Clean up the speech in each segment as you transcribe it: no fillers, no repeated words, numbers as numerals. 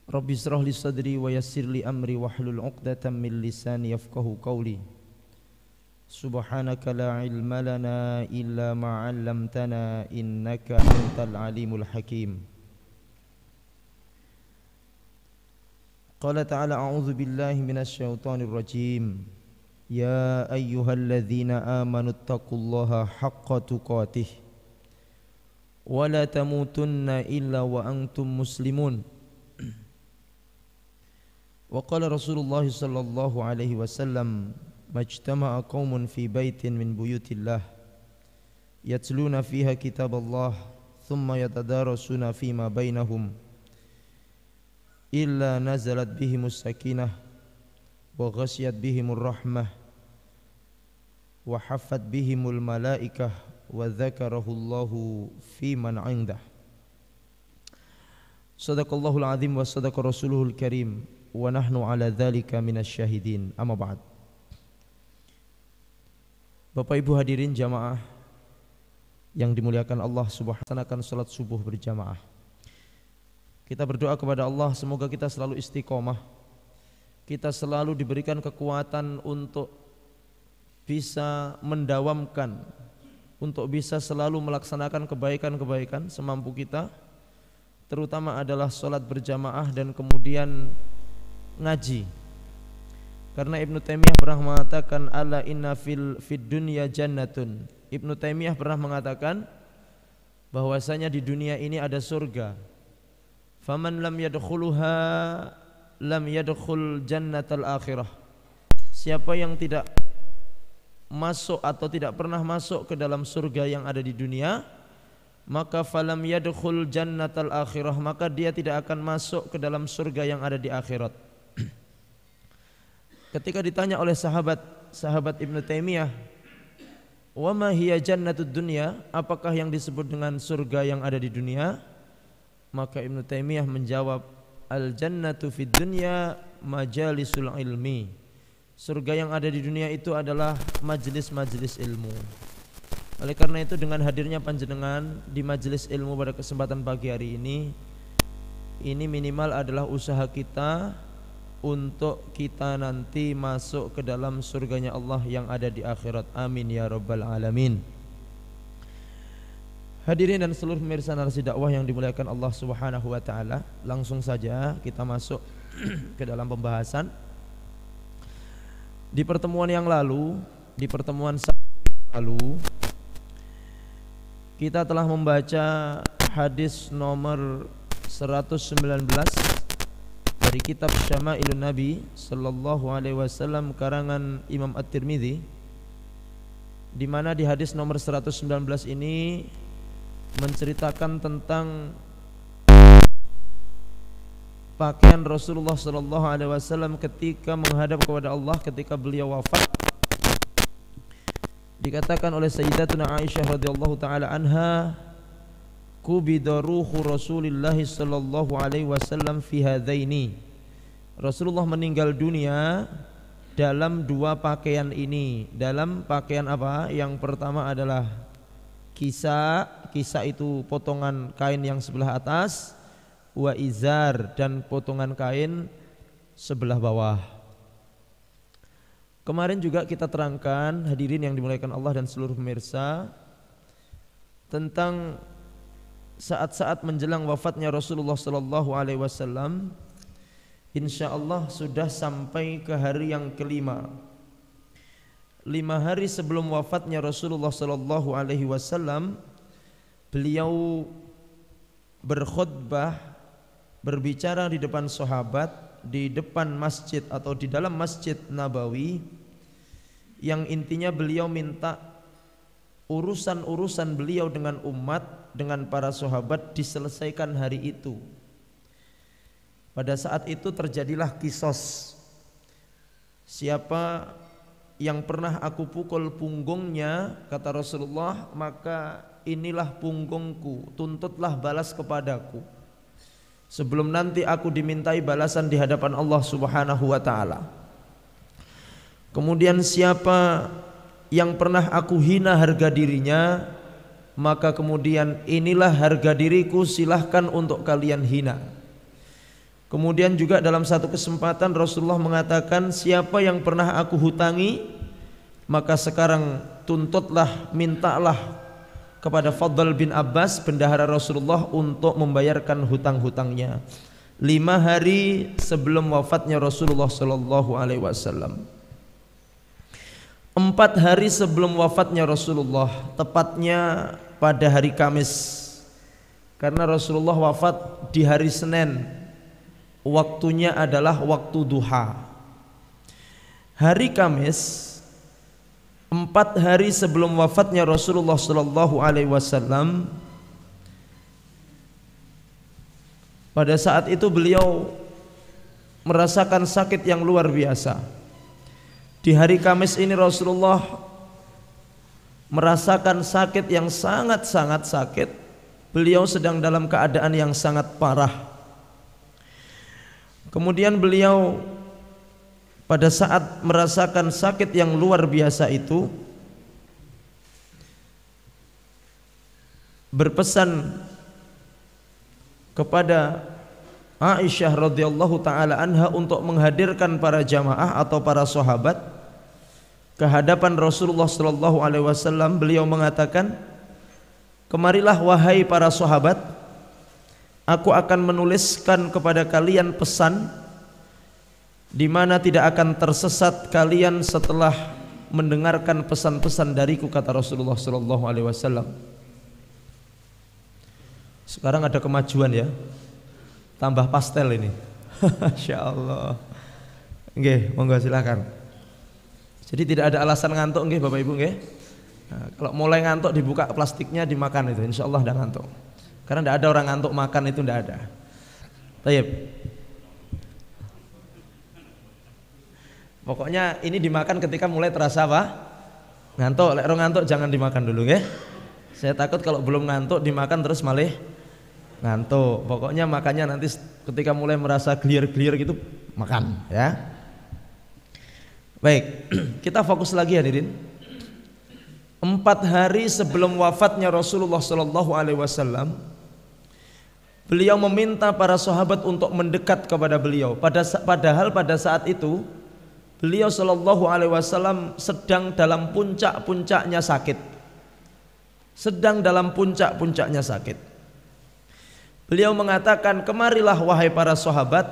Rabbi israh li sadri wa yassir li amri wahlul 'uqdatam min lisani yafqahu qawli. Subhanaka la ilma lana illa ma 'allamtana innaka antal alimul hakim. Qala ta'ala a'udzu billahi minasy syaithanir rajim. Ya ayyuhalladzina amanu taqullaha haqqa tuqatih wa la tamutunna illa wa antum muslimun. Wa qala Rasulullah sallallahu alaihi wasallam majtama'a qaumun fi baitin min buyutillah yatluna fiha kitaballah thumma yatadarasuna fima bainahum illa nazalat bihimus sakinah wa ghasiyat bihimur rahmah wa haffat bihimul malaikah wa dzakarahullahu fi man 'indah. Shadaqallahul azim wa shadaqa rasuluhul karim wa nahnu ala dzalika minasy syahidin. Amma ba'd. Bapak Ibu hadirin jamaah yang dimuliakan Allah Subhanahu wa ta'ala, salat subuh berjamaah. Kita berdoa kepada Allah semoga kita selalu istiqomah, kita selalu diberikan kekuatan untuk bisa mendawamkan, untuk bisa selalu melaksanakan kebaikan-kebaikan semampu kita, terutama adalah salat berjamaah dan kemudian ngaji. Karena Ibnu Taimiyah pernah mengatakan ala inna fid dunya jannatun. Ibnu Taimiyah pernah mengatakan bahwasanya di dunia ini ada surga. Faman lam yadkhuluha lam yadkhul jannatal akhirah. Siapa yang tidak masuk atau tidak pernah masuk ke dalam surga yang ada di dunia, maka falam yadkhul jannatal akhirah, maka dia tidak akan masuk ke dalam surga yang ada di akhirat. Ketika ditanya oleh sahabat Ibnu Taimiyah, wa ma hiya jannatud dunya, apakah yang disebut dengan surga yang ada di dunia? Maka Ibnu Taimiyah menjawab, al jannatu fid dunya majalisul ilmi. Surga yang ada di dunia itu adalah majelis-majelis ilmu. Oleh karena itu dengan hadirnya panjenengan di majelis ilmu pada kesempatan pagi hari ini minimal adalah usaha kita untuk kita nanti masuk ke dalam surganya Allah yang ada di akhirat. Amin ya rabbal alamin. Hadirin dan seluruh pemirsa narasi dakwah yang dimuliakan Allah Subhanahu wa ta'ala, langsung saja kita masuk ke dalam pembahasan. Di pertemuan yang lalu, di pertemuan Sabtu yang lalu, kita telah membaca hadis nomor 119 dari kitab Syama'ilun Nabi sallallahu alaihi wasallam karangan Imam At-Tirmidzi, di mana di hadis nomor 119 ini menceritakan tentang pakaian Rasulullah sallallahu alaihi wasallam ketika menghadap kepada Allah ketika beliau wafat. Dikatakan oleh Sayyidatuna Aisyah radhiyallahu taala anha, qubida ruhu Rasulillah sallallahu alaihi wasallam fi hadaini. Rasulullah meninggal dunia dalam dua pakaian ini. Dalam pakaian apa? Yang pertama adalah kisah itu potongan kain yang sebelah atas, wa izar, dan potongan kain sebelah bawah. Kemarin juga kita terangkan, hadirin yang dimuliakan Allah dan seluruh pemirsa, tentang saat-saat menjelang wafatnya Rasulullah sallallahu alaihi wasallam. Insyaallah sudah sampai ke hari yang kelima. 5 hari sebelum wafatnya Rasulullah sallallahu alaihi wasallam, beliau berkhutbah, berbicara di depan sahabat, di depan masjid atau di dalam Masjid Nabawi, yang intinya beliau minta urusan-urusan beliau dengan umat, dengan para sahabat diselesaikan hari itu. Pada saat itu terjadilah kisos. Siapa yang pernah aku pukul punggungnya, kata Rasulullah, maka inilah punggungku, tuntutlah balas kepadaku, sebelum nanti aku dimintai balasan di hadapan Allah Subhanahu wa ta'ala. Kemudian siapa yang pernah aku hina harga dirinya, maka kemudian inilah harga diriku, silahkan untuk kalian hina. Kemudian juga dalam satu kesempatan Rasulullah mengatakan, siapa yang pernah aku hutangi, maka sekarang tuntutlah, mintalah kepada Fadl bin Abbas, bendahara Rasulullah, untuk membayarkan hutang-hutangnya 5 hari sebelum wafatnya Rasulullah sallallahu alaihi wasallam. 4 hari sebelum wafatnya Rasulullah, tepatnya pada hari Kamis. Karena Rasulullah wafat di hari Senin, waktunya adalah waktu duha. Hari Kamis, 4 hari sebelum wafatnya Rasulullah sallallahu alaihi wasallam, pada saat itu beliau merasakan sakit yang luar biasa. Di hari Kamis ini Rasulullah merasakan sakit yang sangat-sangat sakit. Beliau sedang dalam keadaan yang sangat parah. Kemudian beliau pada saat merasakan sakit yang luar biasa itu berpesan kepada Aisyah radhiyallahu taala anha untuk menghadirkan para jamaah atau para sahabat ke hadapan Rasulullah sallallahu alaihi wasallam. Beliau mengatakan, "Kemarilah wahai para sahabat, aku akan menuliskan kepada kalian pesan di mana tidak akan tersesat kalian setelah mendengarkan pesan-pesan dariku," kata Rasulullah sallallahu alaihi wasallam. Sekarang ada kemajuan ya, tambah pastel ini. Masya Allah. Nggih, monggo silakan. Jadi tidak ada alasan ngantuk nggih Bapak Ibu nggih. Nah, kalau mulai ngantuk dibuka plastiknya, dimakan itu, insya Allah udah ngantuk. Karena tidak ada orang ngantuk makan, itu tidak ada. Tayyib. Pokoknya ini dimakan ketika mulai terasa apa? Ngantuk. Lek ngantuk jangan dimakan dulu nggih. Saya takut kalau belum ngantuk dimakan terus malah ngantuk. Pokoknya makannya nanti ketika mulai merasa geliar-geliar gitu makan ya. Baik, kita fokus lagi hadirin. 4 hari sebelum wafatnya Rasulullah sallallahu alaihi wasallam, beliau meminta para sahabat untuk mendekat kepada beliau. Padahal pada saat itu beliau sallallahu alaihi wasallam sedang dalam puncak-puncaknya sakit. Sedang dalam puncak-puncaknya sakit. Beliau mengatakan, "Kemarilah wahai para sahabat,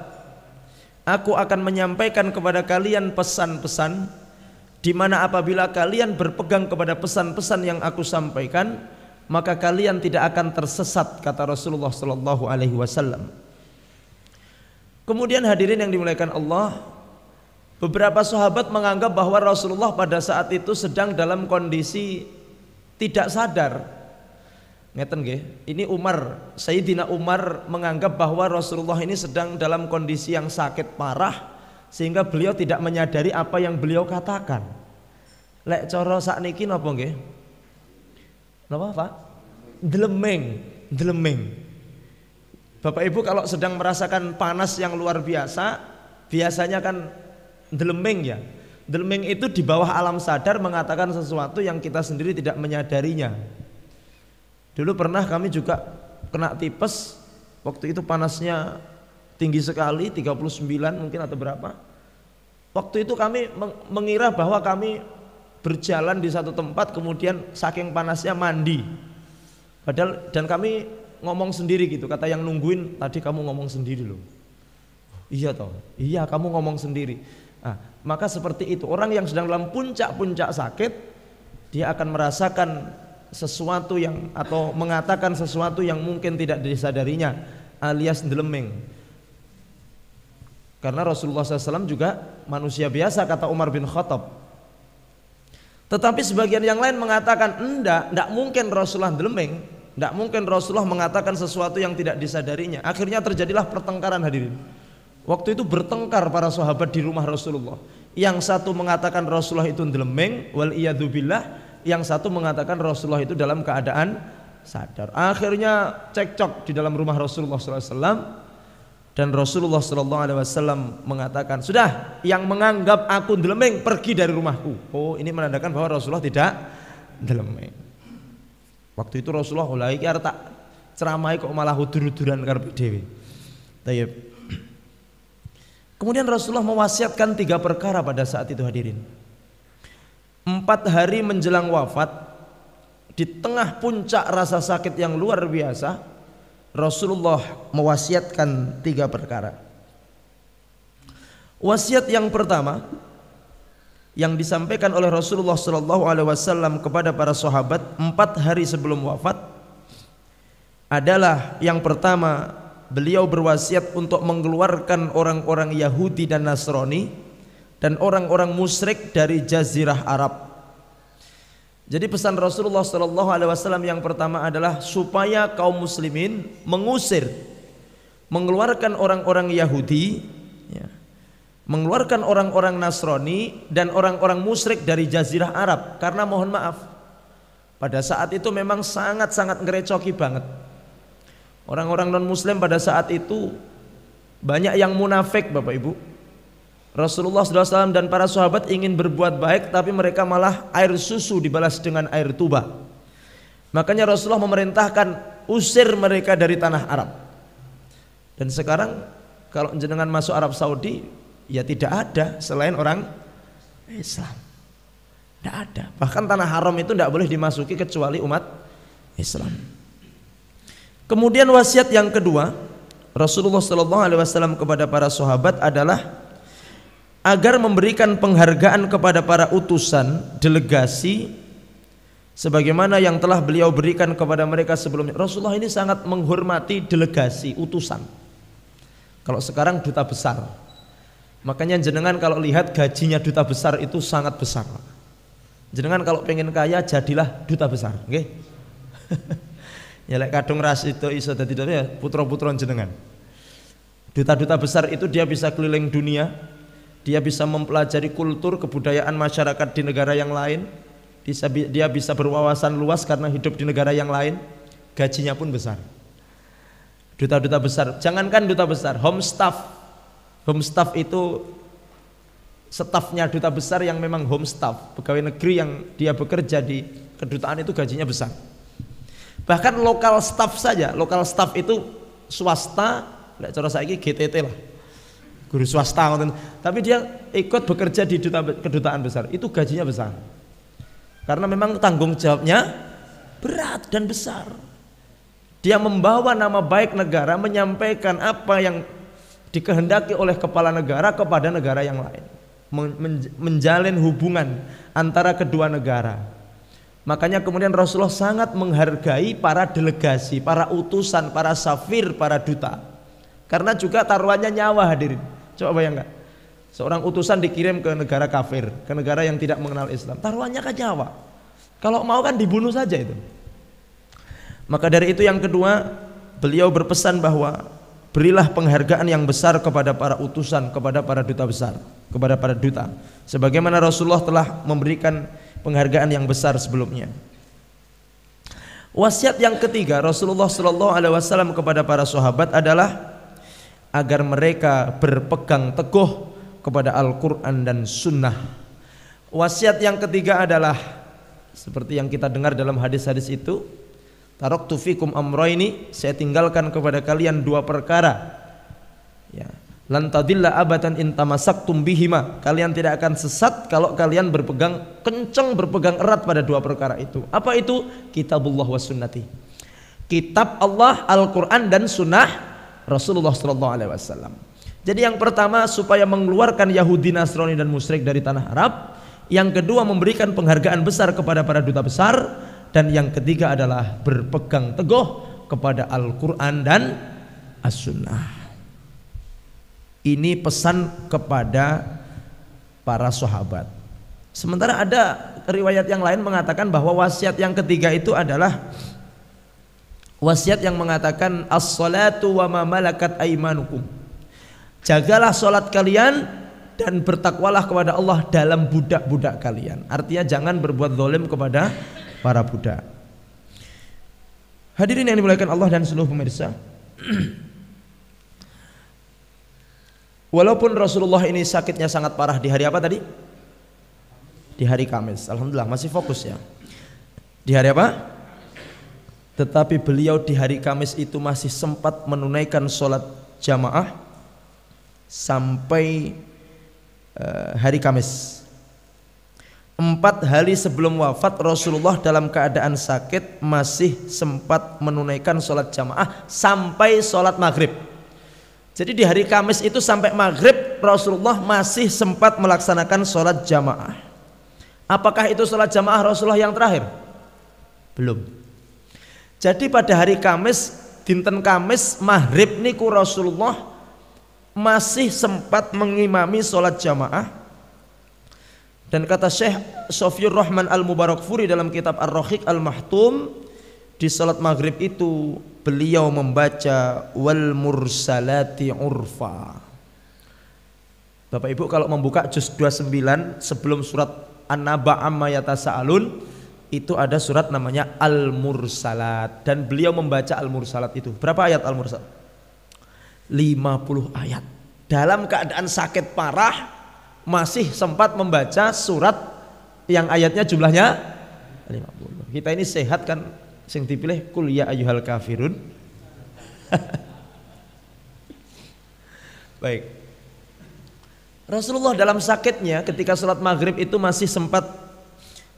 aku akan menyampaikan kepada kalian pesan-pesan di mana apabila kalian berpegang kepada pesan-pesan yang aku sampaikan, maka kalian tidak akan tersesat," kata Rasulullah sallallahu alaihi wasallam. Kemudian hadirin yang dimuliakan Allah, beberapa sahabat menganggap bahwa Rasulullah pada saat itu sedang dalam kondisi tidak sadar. Ngeten nggih, ini Sayyidina Umar menganggap bahwa Rasulullah ini sedang dalam kondisi yang sakit parah sehingga beliau tidak menyadari apa yang beliau katakan. Lek cara sakniki napa nggih? Napa Pak? Deleming. Bapak Ibu kalau sedang merasakan panas yang luar biasa, biasanya kan deleming ya. Deleming itu di bawah alam sadar mengatakan sesuatu yang kita sendiri tidak menyadarinya. Dulu pernah kami juga kena tipes, waktu itu panasnya tinggi sekali, 39 mungkin atau berapa. Waktu itu kami mengira bahwa kami berjalan di satu tempat, kemudian saking panasnya mandi. Padahal dan kami ngomong sendiri gitu, kata yang nungguin, "Tadi kamu ngomong sendiri loh." Iya toh, iya kamu ngomong sendiri. Nah, maka seperti itu, orang yang sedang dalam puncak-puncak sakit, dia akan merasakan sesuatu yang atau mengatakan sesuatu yang mungkin tidak disadarinya, alias deleming. Karena Rasulullah SAW juga manusia biasa, kata Umar bin Khattab. Tetapi sebagian yang lain mengatakan enggak mungkin Rasulullah deleming, enggak mungkin Rasulullah mengatakan sesuatu yang tidak disadarinya. Akhirnya terjadilah pertengkaran hadirin. Waktu itu bertengkar para sahabat di rumah Rasulullah. Yang satu mengatakan Rasulullah itu deleming, wal iyadzubillah. Yang satu mengatakan Rasulullah itu dalam keadaan sadar. Akhirnya cekcok di dalam rumah Rasulullah SAW. Dan Rasulullah SAW mengatakan, "Sudah, yang menganggap aku deleming pergi dari rumahku." Oh, ini menandakan bahwa Rasulullah tidak deleming. Waktu itu Rasulullah lagi tak ceramai kok malah hudur-huduran karepe dhewe. Tayyib. Kemudian Rasulullah mewasiatkan 3 perkara pada saat itu hadirin. 4 hari menjelang wafat, di tengah puncak rasa sakit yang luar biasa, Rasulullah mewasiatkan 3 perkara. Wasiat yang pertama yang disampaikan oleh Rasulullah SAW kepada para sahabat 4 hari sebelum wafat adalah, yang pertama, beliau berwasiat untuk mengeluarkan orang-orang Yahudi dan Nasrani dan orang-orang musyrik dari Jazirah Arab. Jadi pesan Rasulullah SAW yang pertama adalah supaya kaum muslimin mengusir, mengeluarkan orang-orang Yahudi, ya, mengeluarkan orang-orang Nasrani dan orang-orang musyrik dari Jazirah Arab. Karena mohon maaf, pada saat itu memang sangat-sangat ngerecoki banget. Orang-orang non muslim pada saat itu banyak yang munafik, Bapak Ibu. Rasulullah SAW dan para sahabat ingin berbuat baik, tapi mereka malah air susu dibalas dengan air tuba. Makanya Rasulullah memerintahkan usir mereka dari tanah Arab. Dan sekarang kalau jenengan masuk Arab Saudi, ya tidak ada selain orang Islam. Tidak ada. Bahkan tanah haram itu tidak boleh dimasuki kecuali umat Islam. Kemudian wasiat yang kedua Rasulullah SAW kepada para sahabat adalah agar memberikan penghargaan kepada para utusan delegasi sebagaimana yang telah beliau berikan kepada mereka sebelumnya. Rasulullah ini sangat menghormati delegasi, utusan. Kalau sekarang duta besar. Makanya jenengan kalau lihat gajinya duta besar itu sangat besar. Jenengan kalau pengen kaya jadilah duta besar, nggih. Ya lek kadung ras itu iso dadi duta ya putra-putra jenengan. Duta-duta besar itu dia bisa keliling dunia, dia bisa mempelajari kultur kebudayaan masyarakat di negara yang lain, dia bisa berwawasan luas karena hidup di negara yang lain, gajinya pun besar. Duta-duta besar, jangankan duta besar, home staff. Home staff itu stafnya duta besar yang memang home staff, pegawai negeri yang dia bekerja di kedutaan itu gajinya besar. Bahkan lokal staff saja, lokal staff itu swasta, nggak cara saiki GTT lah, guru swasta, tapi dia ikut bekerja di kedutaan besar, itu gajinya besar. Karena memang tanggung jawabnya berat dan besar. Dia membawa nama baik negara, menyampaikan apa yang dikehendaki oleh kepala negara kepada negara yang lain, menjalin hubungan antara kedua negara. Makanya kemudian Rasulullah sangat menghargai para delegasi, para utusan, para safir, para duta. Karena juga taruhannya nyawa hadirin. Coba bayangkan, seorang utusan dikirim ke negara kafir, ke negara yang tidak mengenal Islam, taruhannya kan nyawa. Kalau mau kan dibunuh saja itu. Maka dari itu yang kedua, beliau berpesan bahwa berilah penghargaan yang besar kepada para utusan, kepada para duta besar, kepada para duta, sebagaimana Rasulullah telah memberikan penghargaan yang besar sebelumnya. Wasiat yang ketiga Rasulullah SAW kepada para sahabat adalah agar mereka berpegang teguh kepada Al-Quran dan Sunnah. Wasiat yang ketiga adalah seperti yang kita dengar dalam hadis-hadis itu, taraktu fikum amrayni, saya tinggalkan kepada kalian 2 perkara. Ya, lan tadilla abadan in tamassaktum bihima, kalian tidak akan sesat kalau kalian berpegang kencang, berpegang erat pada 2 perkara itu. Apa itu? Kitabullah wa sunnati, kitab Allah, Al-Quran dan sunnah Rasulullah SAW. Jadi yang pertama supaya mengeluarkan Yahudi, Nasrani dan musyrik dari tanah Arab. Yang kedua memberikan penghargaan besar kepada para duta besar. Dan yang ketiga adalah berpegang teguh kepada Al-Quran dan As-Sunnah. Ini pesan kepada para sahabat. Sementara ada riwayat yang lain mengatakan bahwa wasiat yang ketiga itu adalah wasiat yang mengatakan as-salatu wa ma malakat aimanukum. Jagalah salat kalian dan bertakwalah kepada Allah dalam budak-budak kalian. Artinya jangan berbuat zalim kepada para budak. Hadirin yang dimuliakan Allah dan seluruh pemirsa, walaupun Rasulullah ini sakitnya sangat parah di hari apa tadi? Di hari Kamis. Alhamdulillah masih fokus ya. Di hari apa? Tetapi beliau di hari Kamis itu masih sempat menunaikan sholat jamaah sampai hari Kamis. 4 hari sebelum wafat Rasulullah dalam keadaan sakit masih sempat menunaikan sholat jamaah sampai sholat maghrib. Jadi di hari Kamis itu sampai maghrib Rasulullah masih sempat melaksanakan sholat jamaah. Apakah itu sholat jamaah Rasulullah yang terakhir? Belum. Jadi pada hari Kamis, dinten Kamis maghrib niku Rasulullah masih sempat mengimami sholat jamaah. Dan kata Syekh Sofiyur Rahman Al-Mubarakfuri dalam kitab Ar-Rahiq Al-Mahtum, di salat maghrib itu beliau membaca wal mursalati urfa. Bapak Ibu kalau membuka juz 29 sebelum surat An-Naba amma yatasaalun itu ada surat namanya Al-Mursalat, dan beliau membaca Al-Mursalat itu. Berapa ayat Al-Mursalat? 50 ayat. Dalam keadaan sakit parah masih sempat membaca surat yang ayatnya jumlahnya 50. Kita ini sehat kan, yang dipilih kul ya ayyuhal kafirun. Baik. Rasulullah dalam sakitnya ketika sholat maghrib itu masih sempat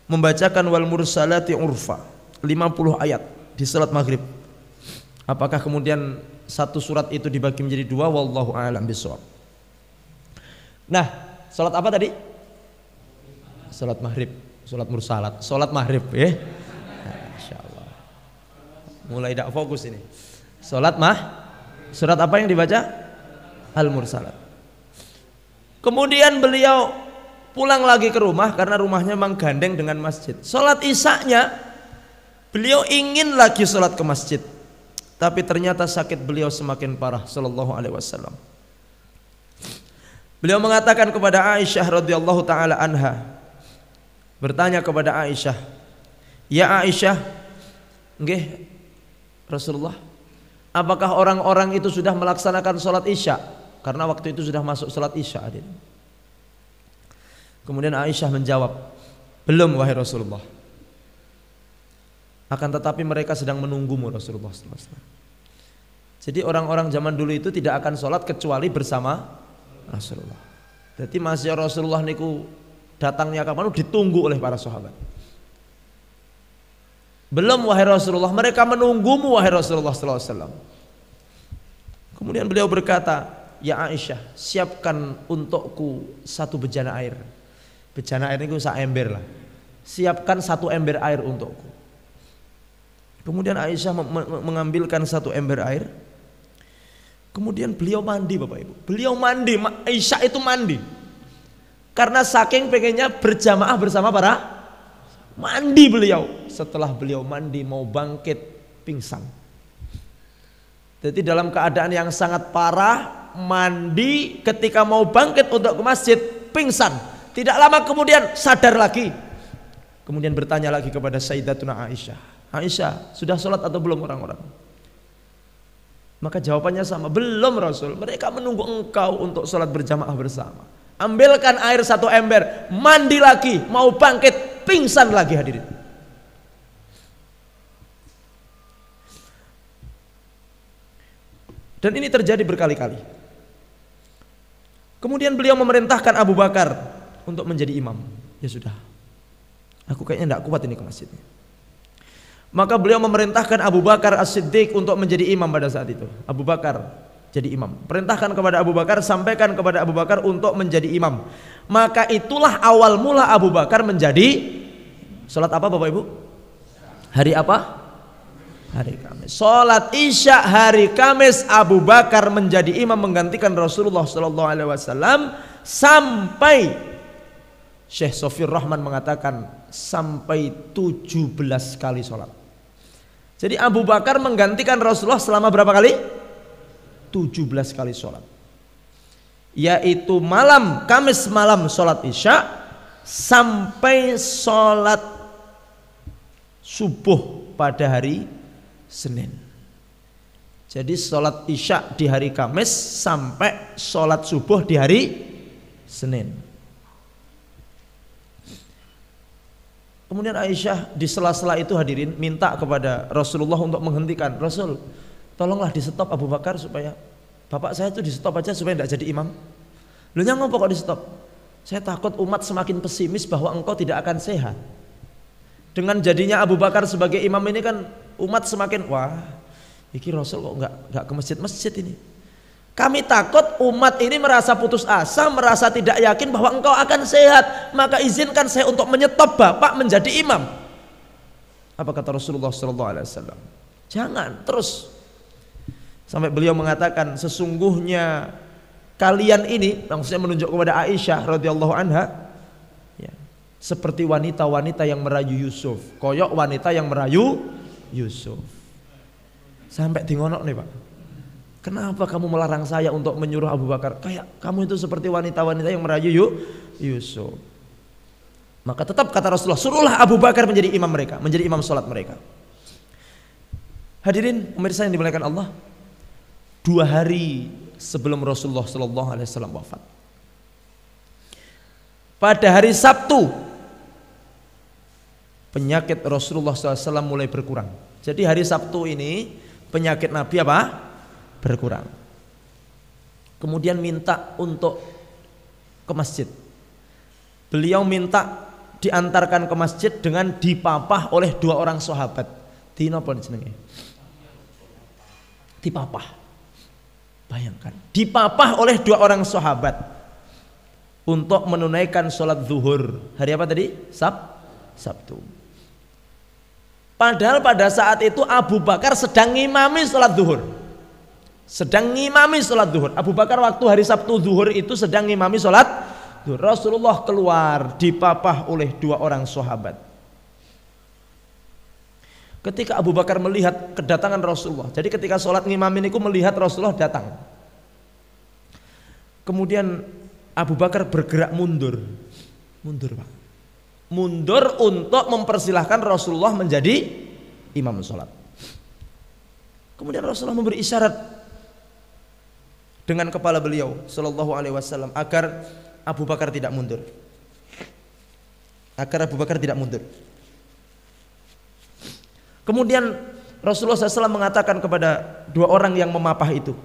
membacakan wal mursalati urfa 50 ayat di sholat maghrib. Apakah kemudian satu surat itu dibagi menjadi 2? Wallahu a'lam bishawab. Nah, sholat apa tadi? Sholat maghrib, sholat mursalat, sholat maghrib ya. Insya Allah. Mulai tidak fokus ini. Sholat surat apa yang dibaca? Al-Mursalat. Kemudian beliau pulang lagi ke rumah karena rumahnya memang gandeng dengan masjid. Sholat isya-nya beliau ingin lagi sholat ke masjid, tapi ternyata sakit beliau semakin parah sallallahu alaihi wasallam. Beliau mengatakan kepada Aisyah radhiyallahu taala anha, bertanya kepada Aisyah, "Ya Aisyah, nggih Rasulullah, apakah orang-orang itu sudah melaksanakan sholat isya?" Karena waktu itu sudah masuk sholat isya. Kemudian Aisyah menjawab, "Belum wahai Rasulullah. Akan tetapi mereka sedang menunggumu Rasulullah sallallahu alaihi wasallam." Jadi orang-orang zaman dulu itu tidak akan sholat kecuali bersama Rasulullah. Jadi masih Rasulullah niku datangnya kapan ditunggu oleh para sahabat. Belum wahai Rasulullah, mereka menunggumu wahai Rasulullah sallallahu alaihi wasallam. Kemudian beliau berkata, "Ya Aisyah, siapkan untukku satu bejana air." Bejana air niku sak ember lah. Siapkan 1 ember air untukku. Kemudian Aisyah mengambilkan 1 ember air. Kemudian beliau mandi Bapak Ibu. Beliau mandi, Aisyah itu mandi. Karena saking pengennya berjamaah bersama para, mandi beliau. Setelah beliau mandi mau bangkit pingsan. Jadi dalam keadaan yang sangat parah, mandi ketika mau bangkit untuk ke masjid, pingsan. Tidak lama kemudian sadar lagi. Kemudian bertanya lagi kepada Sayyidatuna Aisyah, "Aisyah, sudah sholat atau belum orang-orang?" Maka jawabannya sama, "Belum Rasul, mereka menunggu engkau untuk sholat berjamaah bersama." Ambilkan air 1 ember, mandi lagi, mau bangkit, pingsan lagi hadirin. Dan ini terjadi berkali-kali. Kemudian beliau memerintahkan Abu Bakar untuk menjadi imam. Ya sudah, aku kayaknya tidak kuat ini ke masjidnya. Maka beliau memerintahkan Abu Bakar As-Siddiq untuk menjadi imam pada saat itu. Abu Bakar jadi imam. Perintahkan kepada Abu Bakar, sampaikan kepada Abu Bakar untuk menjadi imam. Maka itulah awal mula Abu Bakar menjadi sholat apa Bapak Ibu? Hari apa? Hari Kamis. Sholat Isya hari Kamis Abu Bakar menjadi imam menggantikan Rasulullah SAW sampai Syekh Sofiyur Rahman mengatakan sampai 17 kali sholat. Jadi Abu Bakar menggantikan Rasulullah selama berapa kali? 17 kali sholat. Yaitu malam, Kamis malam sholat Isya sampai sholat subuh pada hari Senin. Jadi sholat Isya di hari Kamis sampai sholat subuh di hari Senin. Kemudian Aisyah di sela-sela itu hadirin minta kepada Rasulullah untuk menghentikan. "Rasul, tolonglah di stop Abu Bakar supaya Bapak saya itu di stop aja supaya tidak jadi imam. Lu ngapa kok di stop? Saya takut umat semakin pesimis bahwa engkau tidak akan sehat. Dengan jadinya Abu Bakar sebagai imam ini kan umat semakin, wah, iki Rasul kok nggak ke masjid-masjid ini. Kami takut umat ini merasa putus asa, merasa tidak yakin bahwa engkau akan sehat, maka izinkan saya untuk menyetop Bapak menjadi imam. Apa kata Rasulullah SAW? Jangan, terus. Sampai beliau mengatakan, sesungguhnya kalian ini, maksudnya menunjuk kepada Aisyah radhiyallahu anha, ya, seperti wanita-wanita yang merayu Yusuf, koyok wanita yang merayu Yusuf. Sampai dingonok nih Pak. Kenapa kamu melarang saya untuk menyuruh Abu Bakar? Kayak kamu itu seperti wanita-wanita yang merayu Yusuf. Maka tetap kata Rasulullah, suruhlah Abu Bakar menjadi imam mereka, menjadi imam sholat mereka. Hadirin pemirsa yang dimuliakan Allah, 2 hari sebelum Rasulullah SAW wafat, pada hari Sabtu, penyakit Rasulullah SAW mulai berkurang. Jadi hari Sabtu ini penyakit Nabi apa? Berkurang. Kemudian minta untuk ke masjid. Beliau minta diantarkan ke masjid dengan dipapah oleh 2 orang sahabat. Dinapa jenenge? Dipapah. Bayangkan, dipapah oleh 2 orang sahabat untuk menunaikan sholat zuhur. Hari apa tadi? Sabtu. Padahal pada saat itu Abu Bakar sedang ngimami sholat zuhur. Abu Bakar waktu hari Sabtu zuhur itu sedang ngimami sholat zuhur. Rasulullah keluar dipapah oleh 2 orang sahabat. Ketika Abu Bakar melihat kedatangan Rasulullah, jadi ketika sholat ngimamin itu melihat Rasulullah datang, kemudian Abu Bakar bergerak mundur Pak, mundur untuk mempersilahkan Rasulullah menjadi imam sholat. Kemudian Rasulullah memberi isyarat dengan kepala beliau Sallallahu Alaihi Wasallam agar Abu Bakar tidak mundur. Kemudian Rasulullah SAW mengatakan kepada 2 orang yang memapah itu,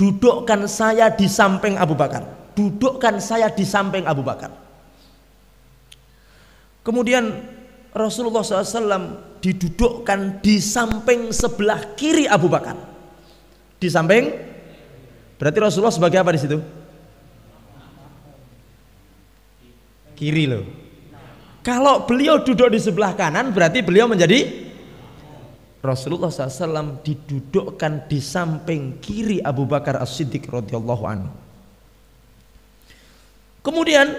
dudukkan saya di samping Abu Bakar. Kemudian Rasulullah SAW didudukkan di samping sebelah kiri Abu Bakar. Di samping, berarti Rasulullah sebagai apa di situ? Kiri loh. Kalau beliau duduk di sebelah kanan, berarti beliau menjadi Rasulullah SAW didudukkan di samping kiri Abu Bakar As-Siddiq radhiyallahu anhu. Kemudian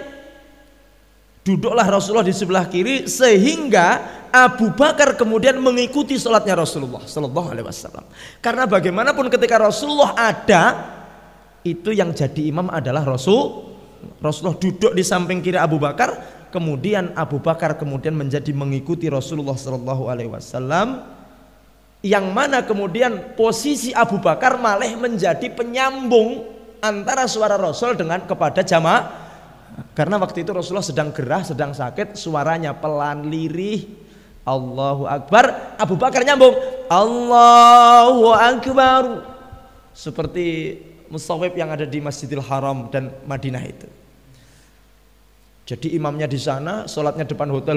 duduklah Rasulullah di sebelah kiri sehingga Abu Bakar kemudian mengikuti sholatnya Rasulullah Sallallahu Alaihi Wasallam. Karena bagaimanapun ketika Rasulullah ada, itu yang jadi imam adalah Rasulullah duduk di samping kiri Abu Bakar, kemudian Abu Bakar kemudian menjadi mengikuti Rasulullah Sallallahu Alaihi Wasallam, yang mana kemudian posisi Abu Bakar malah menjadi penyambung antara suara Rasul dengan kepada jamaah. Karena waktu itu Rasulullah sedang gerah, sedang sakit, suaranya pelan lirih, Allahu Akbar, Abu Bakar nyambung Allahu Akbar, seperti musawwib yang ada di Masjidil Haram dan Madinah itu. Jadi imamnya di sana, sholatnya depan hotel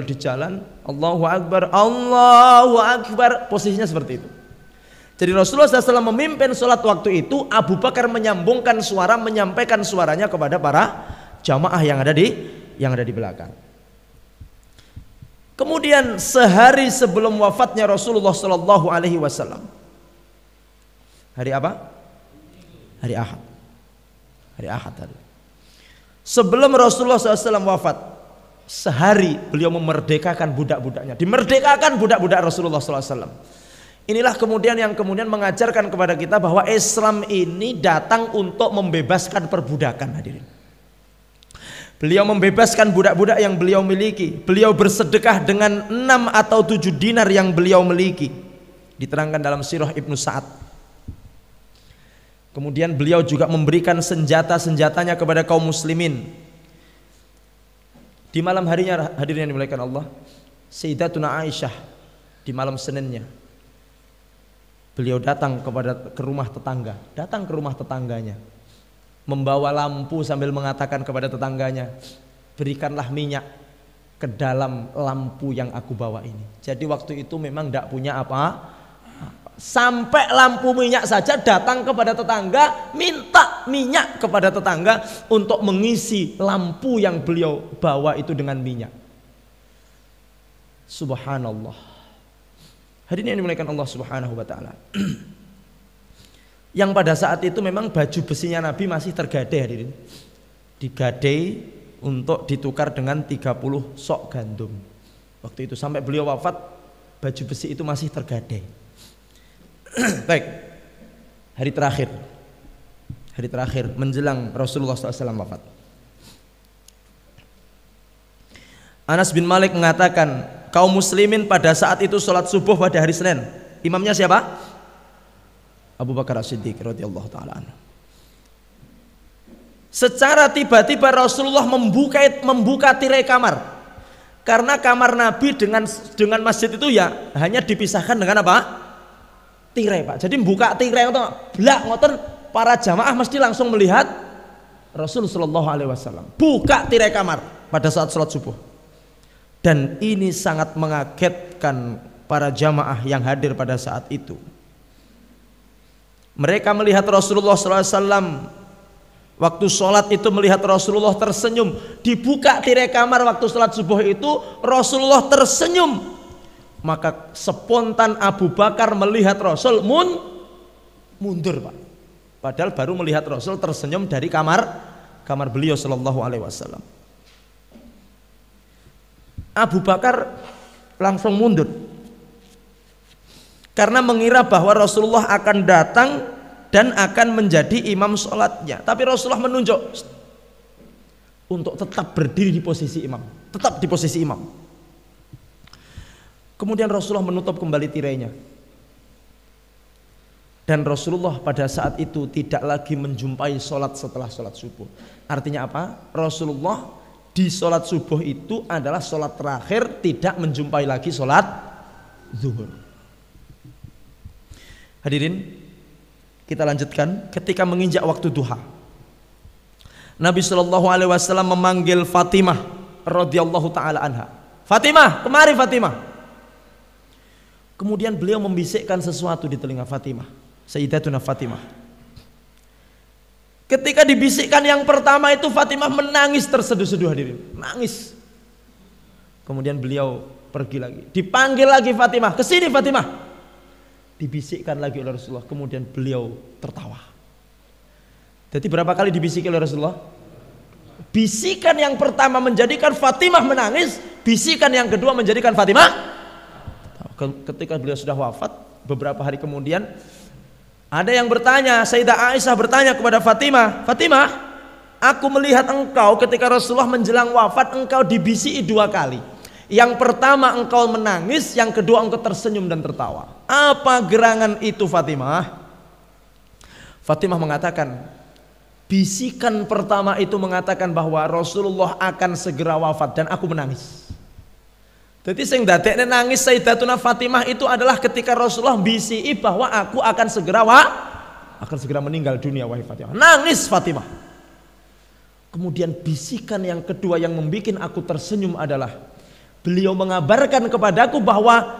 di jalan, Allahu Akbar, Allahu Akbar, posisinya seperti itu. Jadi Rasulullah SAW memimpin sholat waktu itu, Abu Bakar menyambungkan suara, menyampaikan suaranya kepada para jamaah yang ada di belakang. Kemudian sehari sebelum wafatnya Rasulullah Sallallahu Alaihi Wasallam, hari apa? Hari Ahad tadi. Sebelum Rasulullah SAW wafat, sehari beliau memerdekakan budak-budaknya, dimerdekakan budak-budak Rasulullah SAW. Inilah kemudian yang kemudian mengajarkan kepada kita bahwa Islam ini datang untuk membebaskan perbudakan, hadirin. Beliau membebaskan budak-budak yang beliau miliki. Beliau bersedekah dengan 6 atau 7 dinar yang beliau miliki. Diterangkan dalam sirah Ibnu Sa'ad. Kemudian beliau juga memberikan senjata-senjatanya kepada kaum muslimin. Di malam harinya, hadirin yang dimuliakan Allah, Sayyidatuna Aisyah di malam Seninnya Beliau datang ke rumah tetangga, datang ke rumah tetangganya, membawa lampu sambil mengatakan kepada tetangganya, berikanlah minyak ke dalam lampu yang aku bawa ini. Jadi waktu itu memang tidak punya apa, sampai lampu minyak saja datang kepada tetangga, minta minyak kepada tetangga untuk mengisi lampu yang beliau bawa itu dengan minyak. Subhanallah. Hadirin yang dimuliakan Allah Subhanahu wa taala. Yang pada saat itu memang baju besinya Nabi masih tergadai, hadirin. Digadai untuk ditukar dengan 30 sok gandum. Waktu itu sampai beliau wafat baju besi itu masih tergadai. Baik. Hari terakhir menjelang Rasulullah SAW wafat. Anas bin Malik mengatakan, kaum muslimin pada saat itu sholat subuh pada hari Senin. Imamnya siapa? Abu Bakar As-Siddiq radhiyallahu taala anhu. Secara tiba-tiba Rasulullah membuka tirai kamar. Karena kamar Nabi dengan masjid itu ya hanya dipisahkan dengan apa? Tirai, Pak. Jadi membuka tirai itu blak ngoten, para jamaah mesti langsung melihat Rasul sallallahu alaihi wasallam. Buka tirai kamar pada saat sholat subuh. Dan ini sangat mengagetkan para jamaah yang hadir pada saat itu. Mereka melihat Rasulullah SAW waktu sholat itu, melihat Rasulullah tersenyum. Dibuka tirai kamar waktu sholat subuh itu, Rasulullah tersenyum. Maka spontan Abu Bakar melihat Rasul mundur, Pak. Padahal baru melihat Rasul tersenyum dari kamar beliau Sallallahu Alaihi Wasallam. Abu Bakar langsung mundur karena mengira bahwa Rasulullah akan datang dan akan menjadi imam sholatnya. Tapi Rasulullah menunjuk untuk tetap berdiri di posisi imam, tetap di posisi imam. Kemudian Rasulullah menutup kembali tirainya, dan Rasulullah pada saat itu tidak lagi menjumpai sholat setelah sholat subuh. Artinya apa? Rasulullah di sholat subuh itu adalah sholat terakhir, tidak menjumpai lagi sholat zuhur. Hadirin, kita lanjutkan. Ketika menginjak waktu duha, Nabi Shallallahu Alaihi Wasallam memanggil Fatimah radhiyallahu taala anha. Fatimah, kemari Fatimah. Kemudian beliau membisikkan sesuatu di telinga Fatimah, Sayyidatuna Fatimah. Ketika dibisikkan yang pertama itu, Fatimah menangis terseduh-seduh, hadirin, nangis. Kemudian beliau pergi lagi, dipanggil lagi Fatimah, kesini Fatimah. Dibisikkan lagi oleh Rasulullah, kemudian beliau tertawa. Jadi berapa kali dibisiki oleh Rasulullah? Bisikan yang pertama menjadikan Fatimah menangis, bisikan yang kedua menjadikan Fatimah. Ketika beliau sudah wafat, beberapa hari kemudian ada yang bertanya, Sayyidah Aisyah bertanya kepada Fatimah, Fatimah, aku melihat engkau ketika Rasulullah menjelang wafat, engkau dibisiki 2 kali. Yang pertama engkau menangis, yang kedua engkau tersenyum dan tertawa. Apa gerangan itu Fatimah? Fatimah mengatakan, bisikan pertama itu mengatakan bahwa Rasulullah akan segera wafat dan aku menangis. Jadi sing dadekne nangis Sayyidatuna Fatimah itu adalah ketika Rasulullah bisiki bahwa aku akan segera meninggal dunia, wahai Fatimah. Nangis Fatimah. Kemudian bisikan yang kedua yang membuat aku tersenyum adalah beliau mengabarkan kepadaku bahwa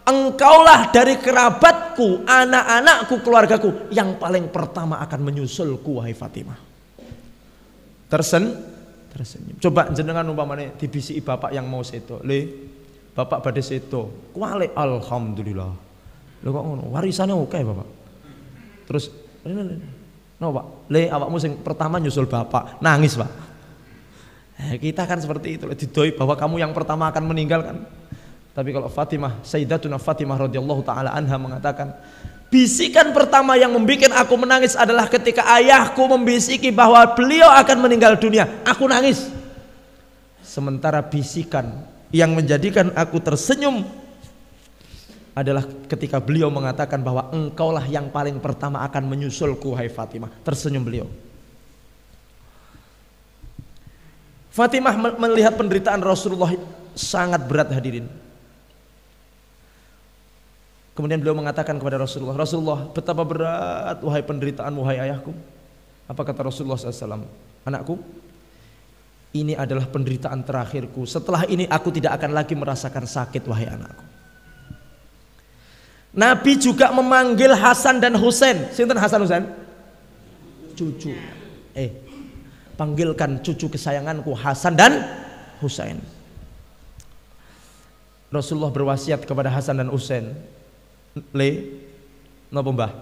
engkaulah dari kerabatku, anak-anakku, keluargaku yang paling pertama akan menyusulku, wahai Fatimah. Tersenyum. Coba jenengan umpamane dibisiki bapak yang mau seto, le bapak badhe seto, kuale alhamdulillah. Lho kok ngono, warisane oke bapak. Terus no pak, le awakmu sing pertama nyusul bapak, nangis pak. Kita kan seperti itu, didoi bahwa kamu yang pertama akan meninggal kan. Tapi kalau Fatimah, Sayyidatuna Fatimah radhiyallahu taala anha mengatakan, bisikan pertama yang membuat aku menangis adalah ketika ayahku membisiki bahwa beliau akan meninggal dunia. Aku nangis. Sementara bisikan yang menjadikan aku tersenyum adalah ketika beliau mengatakan bahwa engkaulah yang paling pertama akan menyusulku, hai Fatimah. Tersenyum beliau. Fatimah melihat penderitaan Rasulullah sangat berat, hadirin. Kemudian beliau mengatakan kepada Rasulullah, Rasulullah, betapa berat wahai penderitaan wahai ayahku. Apa kata Rasulullah SAW? Anakku, ini adalah penderitaan terakhirku. Setelah ini aku tidak akan lagi merasakan sakit wahai anakku. Nabi juga memanggil Hasan dan Husain. Sinten Hasan Husain? Cucu. Panggilkan cucu kesayanganku Hasan dan Husain. Rasulullah berwasiat kepada Hasan dan Husain. Napa mbah?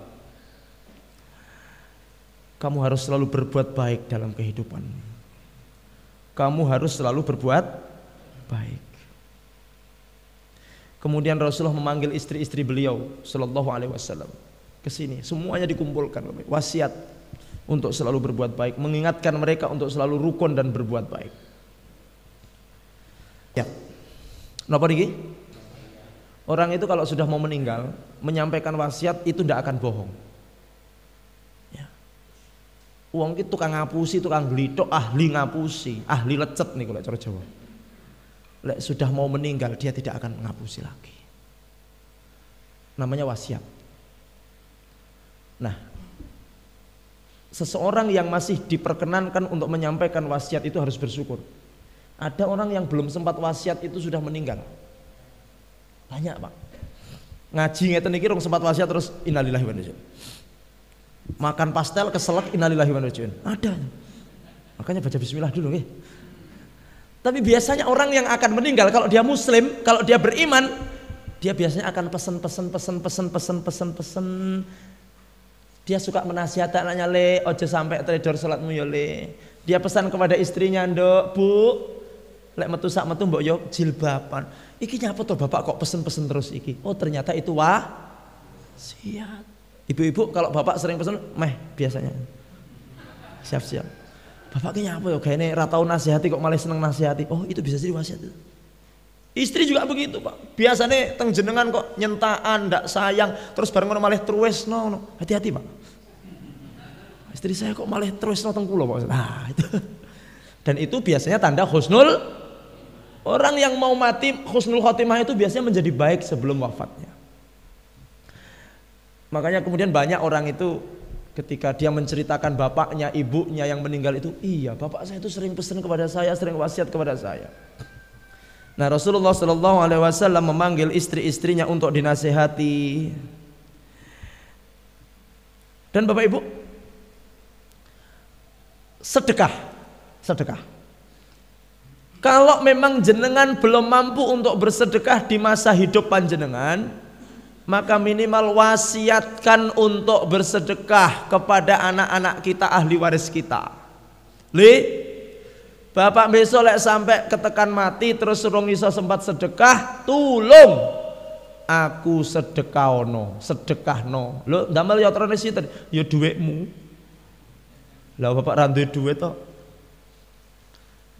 Kamu harus selalu berbuat baik dalam kehidupan. Kamu harus selalu berbuat baik. Kemudian Rasulullah memanggil istri-istri beliau sallallahu alaihi wasallam ke sini, semuanya dikumpulkan, wasiat untuk selalu berbuat baik, mengingatkan mereka untuk selalu rukun dan berbuat baik. Ya. Napa niki? Orang itu kalau sudah mau meninggal, menyampaikan wasiat itu tidak akan bohong. Ya. Wong itu tukang ngapusi, tukang glithok, ahli ngapusi, ahli lecet nih kalau cara Jawa. Lek sudah mau meninggal dia tidak akan mengapusi lagi. Namanya wasiat. Nah, seseorang yang masih diperkenankan untuk menyampaikan wasiat itu harus bersyukur. Ada orang yang belum sempat wasiat itu sudah meninggal. Banyak, Pak. Ngaji ngeten iki rong sempat wasiat terus innalillahi wa inna ilaihi raji'un. Makan pastel keselak innalillahi wa inna ilaihi raji'un. Ada. Makanya baca bismillah dulu nggih. Tapi biasanya orang yang akan meninggal kalau dia muslim, kalau dia beriman, dia biasanya akan pesen. Dia suka menasihati anaknya, le, ojo sampai teledor salatmu ya le. Dia pesan kepada istrinya, nduk, bu, lek metu sak metu mbok yo jilbaban. Iki nyapa to bapak kok pesen terus iki? Oh ternyata itu wasiat. Ibu-ibu kalau bapak sering pesen, meh biasanya. Siap-siap. Bapak kayaknya apa ya, kayaknya ratau nasihati kok malah seneng nasihati. Oh itu bisa jadi wasiat itu. Istri juga begitu Pak. Biasanya teng jenengan kok nyentaan, ndak sayang, terus bareng malah terus no. Hati-hati Pak. Istri saya kok malah terus no teng kula Pak. Nah itu. Dan itu biasanya tanda husnul. Orang yang mau mati husnul khotimah itu biasanya menjadi baik sebelum wafatnya. Makanya kemudian banyak orang itu ketika dia menceritakan bapaknya, ibunya yang meninggal itu, iya bapak saya itu sering pesan kepada saya, sering wasiat kepada saya. Nah Rasulullah Shallallahu Alaihi Wasallam memanggil istri-istrinya untuk dinasehati. Dan bapak ibu, sedekah. Kalau memang jenengan belum mampu untuk bersedekah di masa hidup panjenengan, maka minimal wasiatkan untuk bersedekah kepada anak-anak kita, ahli waris kita. Bapak besok lek sampai ketekan mati terus urung iso sempat sedekah, tulung aku sedekahno. Lho ndamel ya trone sinten? Ya dhuwitmu. Lah bapak ra duwe dhuwit to.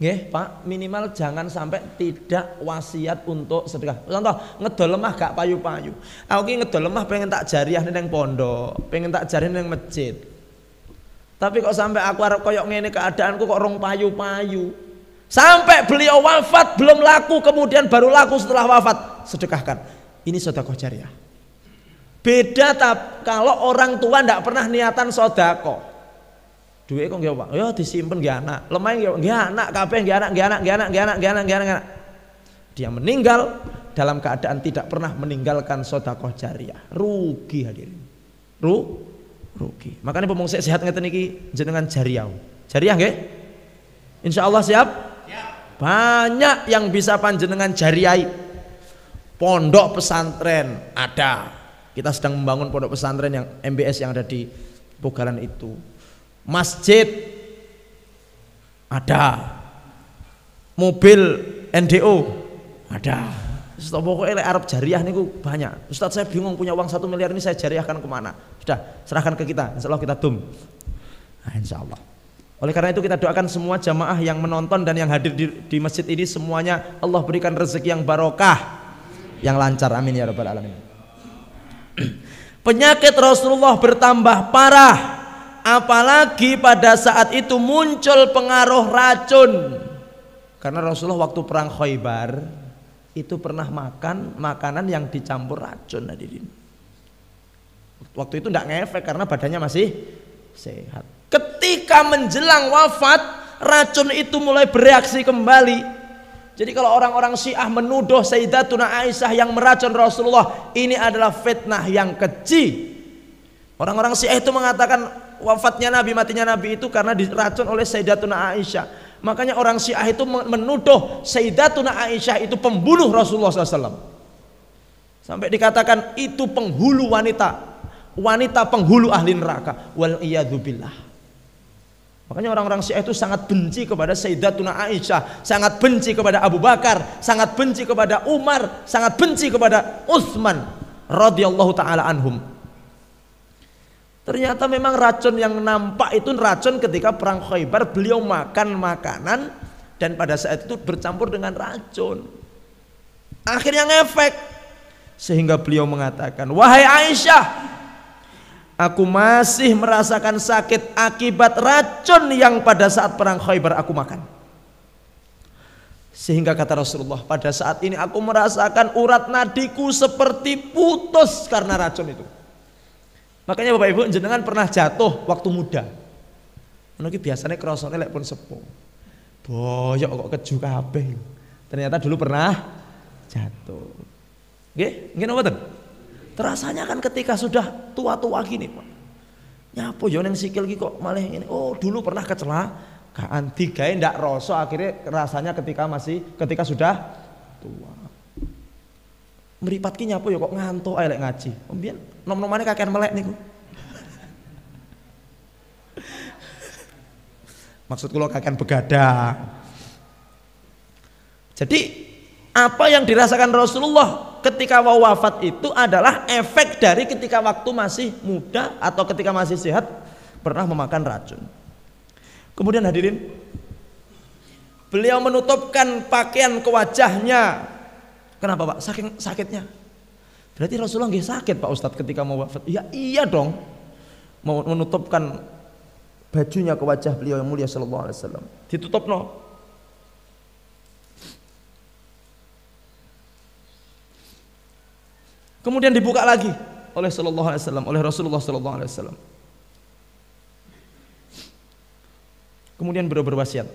Nggih, Pak, minimal jangan sampai tidak wasiat untuk sedekah. Contoh, ngedol lemah gak payu-payu. Aku ki ngedol lemah pengen tak jariah ning pondok, pengen tak jariah ning masjid. Tapi kok sampai aku arep koyok ngene keadaanku kok rong payu-payu. Sampai beliau wafat belum laku, kemudian baru laku setelah wafat. Sedekahkan. Ini sedekah jariah. Beda kalau orang tua ndak pernah niatan sedekah. Duit kok nggih Pak. Ya disimpen nggih anak. Lemah nggih anak, kabeh nggih anak. Dia meninggal dalam keadaan tidak pernah meninggalkan sedekah jariah. Rugi hadirin. Rugi. Makanya pemung sehat ngeten iki jenengan jariah. Jariah nggih? Insyaallah siap? Siap. Banyak yang bisa panjenengan jariahi. Pondok pesantren ada. Kita sedang membangun pondok pesantren yang MBS yang ada di Pogalan itu. Masjid ada, mobil NDO ada. Pokoknya Arab jariah niku banyak. Ustadz saya bingung punya uang 1 miliar ini saya jariahkan kemana? Sudah serahkan ke kita, insya Allah kita nah, insya Allah. Oleh karena itu kita doakan semua jamaah yang menonton dan yang hadir di masjid ini semuanya Allah berikan rezeki yang barokah, yang lancar, amin ya rabbal alamin. Penyakit Rasulullah bertambah parah. Apalagi pada saat itu muncul pengaruh racun. Karena Rasulullah waktu perang Khaybar itu pernah makan makanan yang dicampur racun hadirin. Waktu itu tidak ngefek karena badannya masih sehat. Ketika menjelang wafat, racun itu mulai bereaksi kembali. Jadi kalau orang-orang Syiah menuduh Sayyidatuna Aisyah yang meracun Rasulullah, ini adalah fitnah yang keji. Orang-orang Syiah itu mengatakan wafatnya Nabi, matinya Nabi itu karena diracun oleh Sayyidatuna Aisyah. Makanya orang Syiah itu menuduh Sayyidatuna Aisyah itu pembunuh Rasulullah SAW. Sampai dikatakan itu penghulu wanita penghulu ahli neraka. Wal iyadzubillah. Makanya orang-orang Syiah itu sangat benci kepada Sayyidatuna Aisyah, sangat benci kepada Abu Bakar, sangat benci kepada Umar, sangat benci kepada Utsman radhiyallahu taala anhum. Ternyata memang racun yang nampak itu racun ketika perang Khaybar, beliau makan makanan dan pada saat itu bercampur dengan racun. Akhirnya ngefek sehingga beliau mengatakan, "Wahai Aisyah, aku masih merasakan sakit akibat racun yang pada saat perang Khaybar aku makan." Sehingga kata Rasulullah, pada saat ini aku merasakan urat nadiku seperti putus karena racun itu. Makanya Bapak Ibu jenengan pernah jatuh waktu muda. Ini biasanya kerasane lek pun sepuh. Boyok kok keju kabeh. Ternyata dulu pernah jatuh. Nggih, nggih napa ten? Terasanya kan ketika sudah tua-tua gini, Pak. Nyapo yo ning sikil iki kok malah ngene. Oh, dulu pernah kecelakaan, digawe ndak rasa, akhirnya rasanya ketika sudah tua. Mripat ki nyapo yo kok ngantuk ae lek ngaji. Mbiyen nom-nomane kakean melek niku. Maksud kula kakean begadang. Jadi apa yang dirasakan Rasulullah ketika mau wafat itu adalah efek dari ketika waktu masih muda atau ketika masih sehat pernah memakan racun. Kemudian hadirin, beliau menutupkan pakaian ke wajahnya. Kenapa Pak? Saking sakitnya. Berarti Rasulullah nggih sakit Pak Ustadz ketika mau wafat. Ya iya dong. Mau menutupkan bajunya ke wajah beliau yang mulia sallallahu alaihi wasallam. Ditutupno. Kemudian dibuka lagi oleh sallallahu alaihi wasallam, oleh Rasulullah sallallahu alaihi wasallam. Kemudian beliau berwasiat.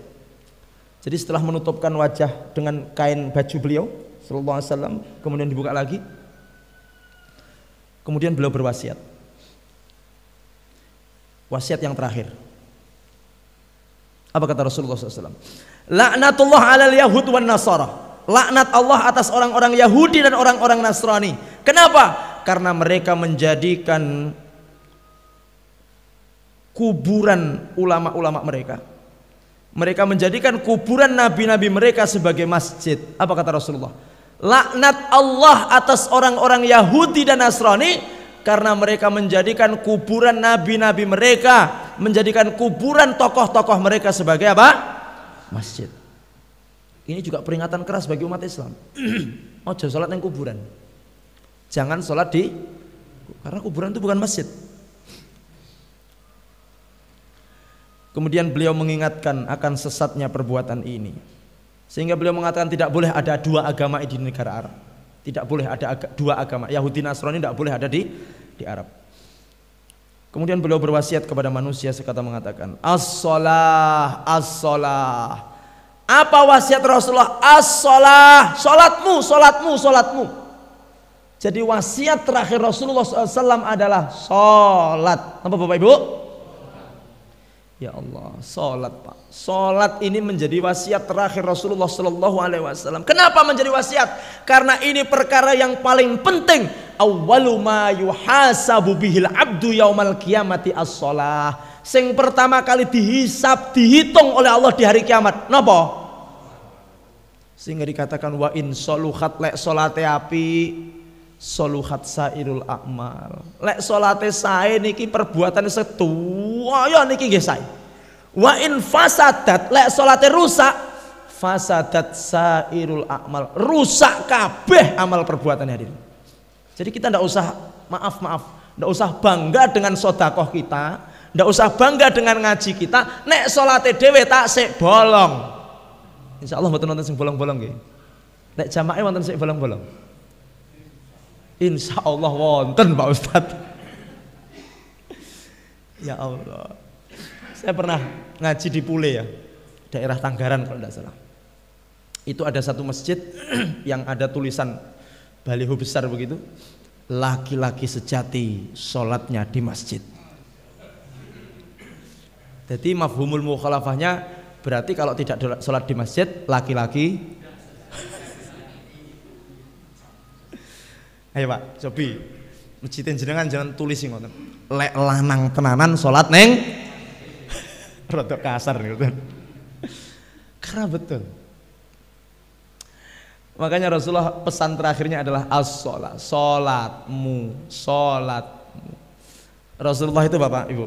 Jadi setelah menutupkan wajah dengan kain baju beliau sallallahu alaihi wasallam, kemudian dibuka lagi. Kemudian beliau berwasiat. Wasiat yang terakhir. Apa kata Rasulullah SAW? Laknatullah alal yahud wan nasara. Laknat Allah atas orang-orang Yahudi dan orang-orang Nasrani. Kenapa? Karena mereka menjadikan kuburan ulama-ulama mereka. Mereka menjadikan kuburan nabi-nabi mereka sebagai masjid. Apa kata Rasulullah? Laknat Allah atas orang-orang Yahudi dan Nasrani karena mereka menjadikan kuburan nabi-nabi mereka, menjadikan kuburan tokoh-tokoh mereka sebagai apa? Masjid. Ini juga peringatan keras bagi umat Islam. Ojo sholat yang kuburan. Jangan sholat karena kuburan itu bukan masjid. Kemudian beliau mengingatkan akan sesatnya perbuatan ini. Sehingga beliau mengatakan tidak boleh ada dua agama di negara Arab. Tidak boleh ada dua agama. Yahudi Nasrani tidak boleh ada di Arab. Kemudian beliau berwasiat kepada manusia sekata mengatakan, as-shalah, as-shalah. Apa wasiat Rasulullah? As-shalah, salatmu, salatmu, salatmu. Jadi wasiat terakhir Rasulullah SAW adalah salat. Apa Bapak Ibu? Ya Allah, salat Pak. Salat ini menjadi wasiat terakhir Rasulullah SAW. Kenapa menjadi wasiat? Karena ini perkara yang paling penting. Awwalu ma yuhasabu bihil abdu yaumal qiyamati as-shalah. Sing pertama kali dihisab, dihitung oleh Allah di hari kiamat. Napa? Sehingga dikatakan wa in soluhat lek salate api, soluhat sairul a'mal. Lek salate sae niki perbuatan setuaya niki nggih sae. Wa in fasadat lek salate rusak, fasadat sairul a'mal. Rusak kabeh amal perbuatan hadirin. Jadi kita ndak usah maaf, ndak usah bangga dengan sedekah kita. Ndak usah bangga dengan ngaji kita, nek salate dhewe tak sik bolong. Insyaallah mboten wonten sing bolong-bolong nggih. Nek jamaah wonten sik bolong-bolong. Insyaallah wonten Pak Ustaz. Ya Allah. Saya pernah ngaji di Pule ya, daerah Tanggaran kalau tidak salah. Itu ada satu masjid yang ada tulisan baliho besar begitu, laki-laki sejati sholatnya di masjid. Jadi mafhumul mukhalafahnya berarti kalau tidak sholat di masjid laki-laki. Ayo Pak, cobi masjidin jenengan jangan tulis ngoten. Lek lanang tenanan sholat neng rodok kasar gitu. Karena betul. Makanya Rasulullah pesan terakhirnya adalah as-sholat, sholatmu. Rasulullah itu Bapak Ibu,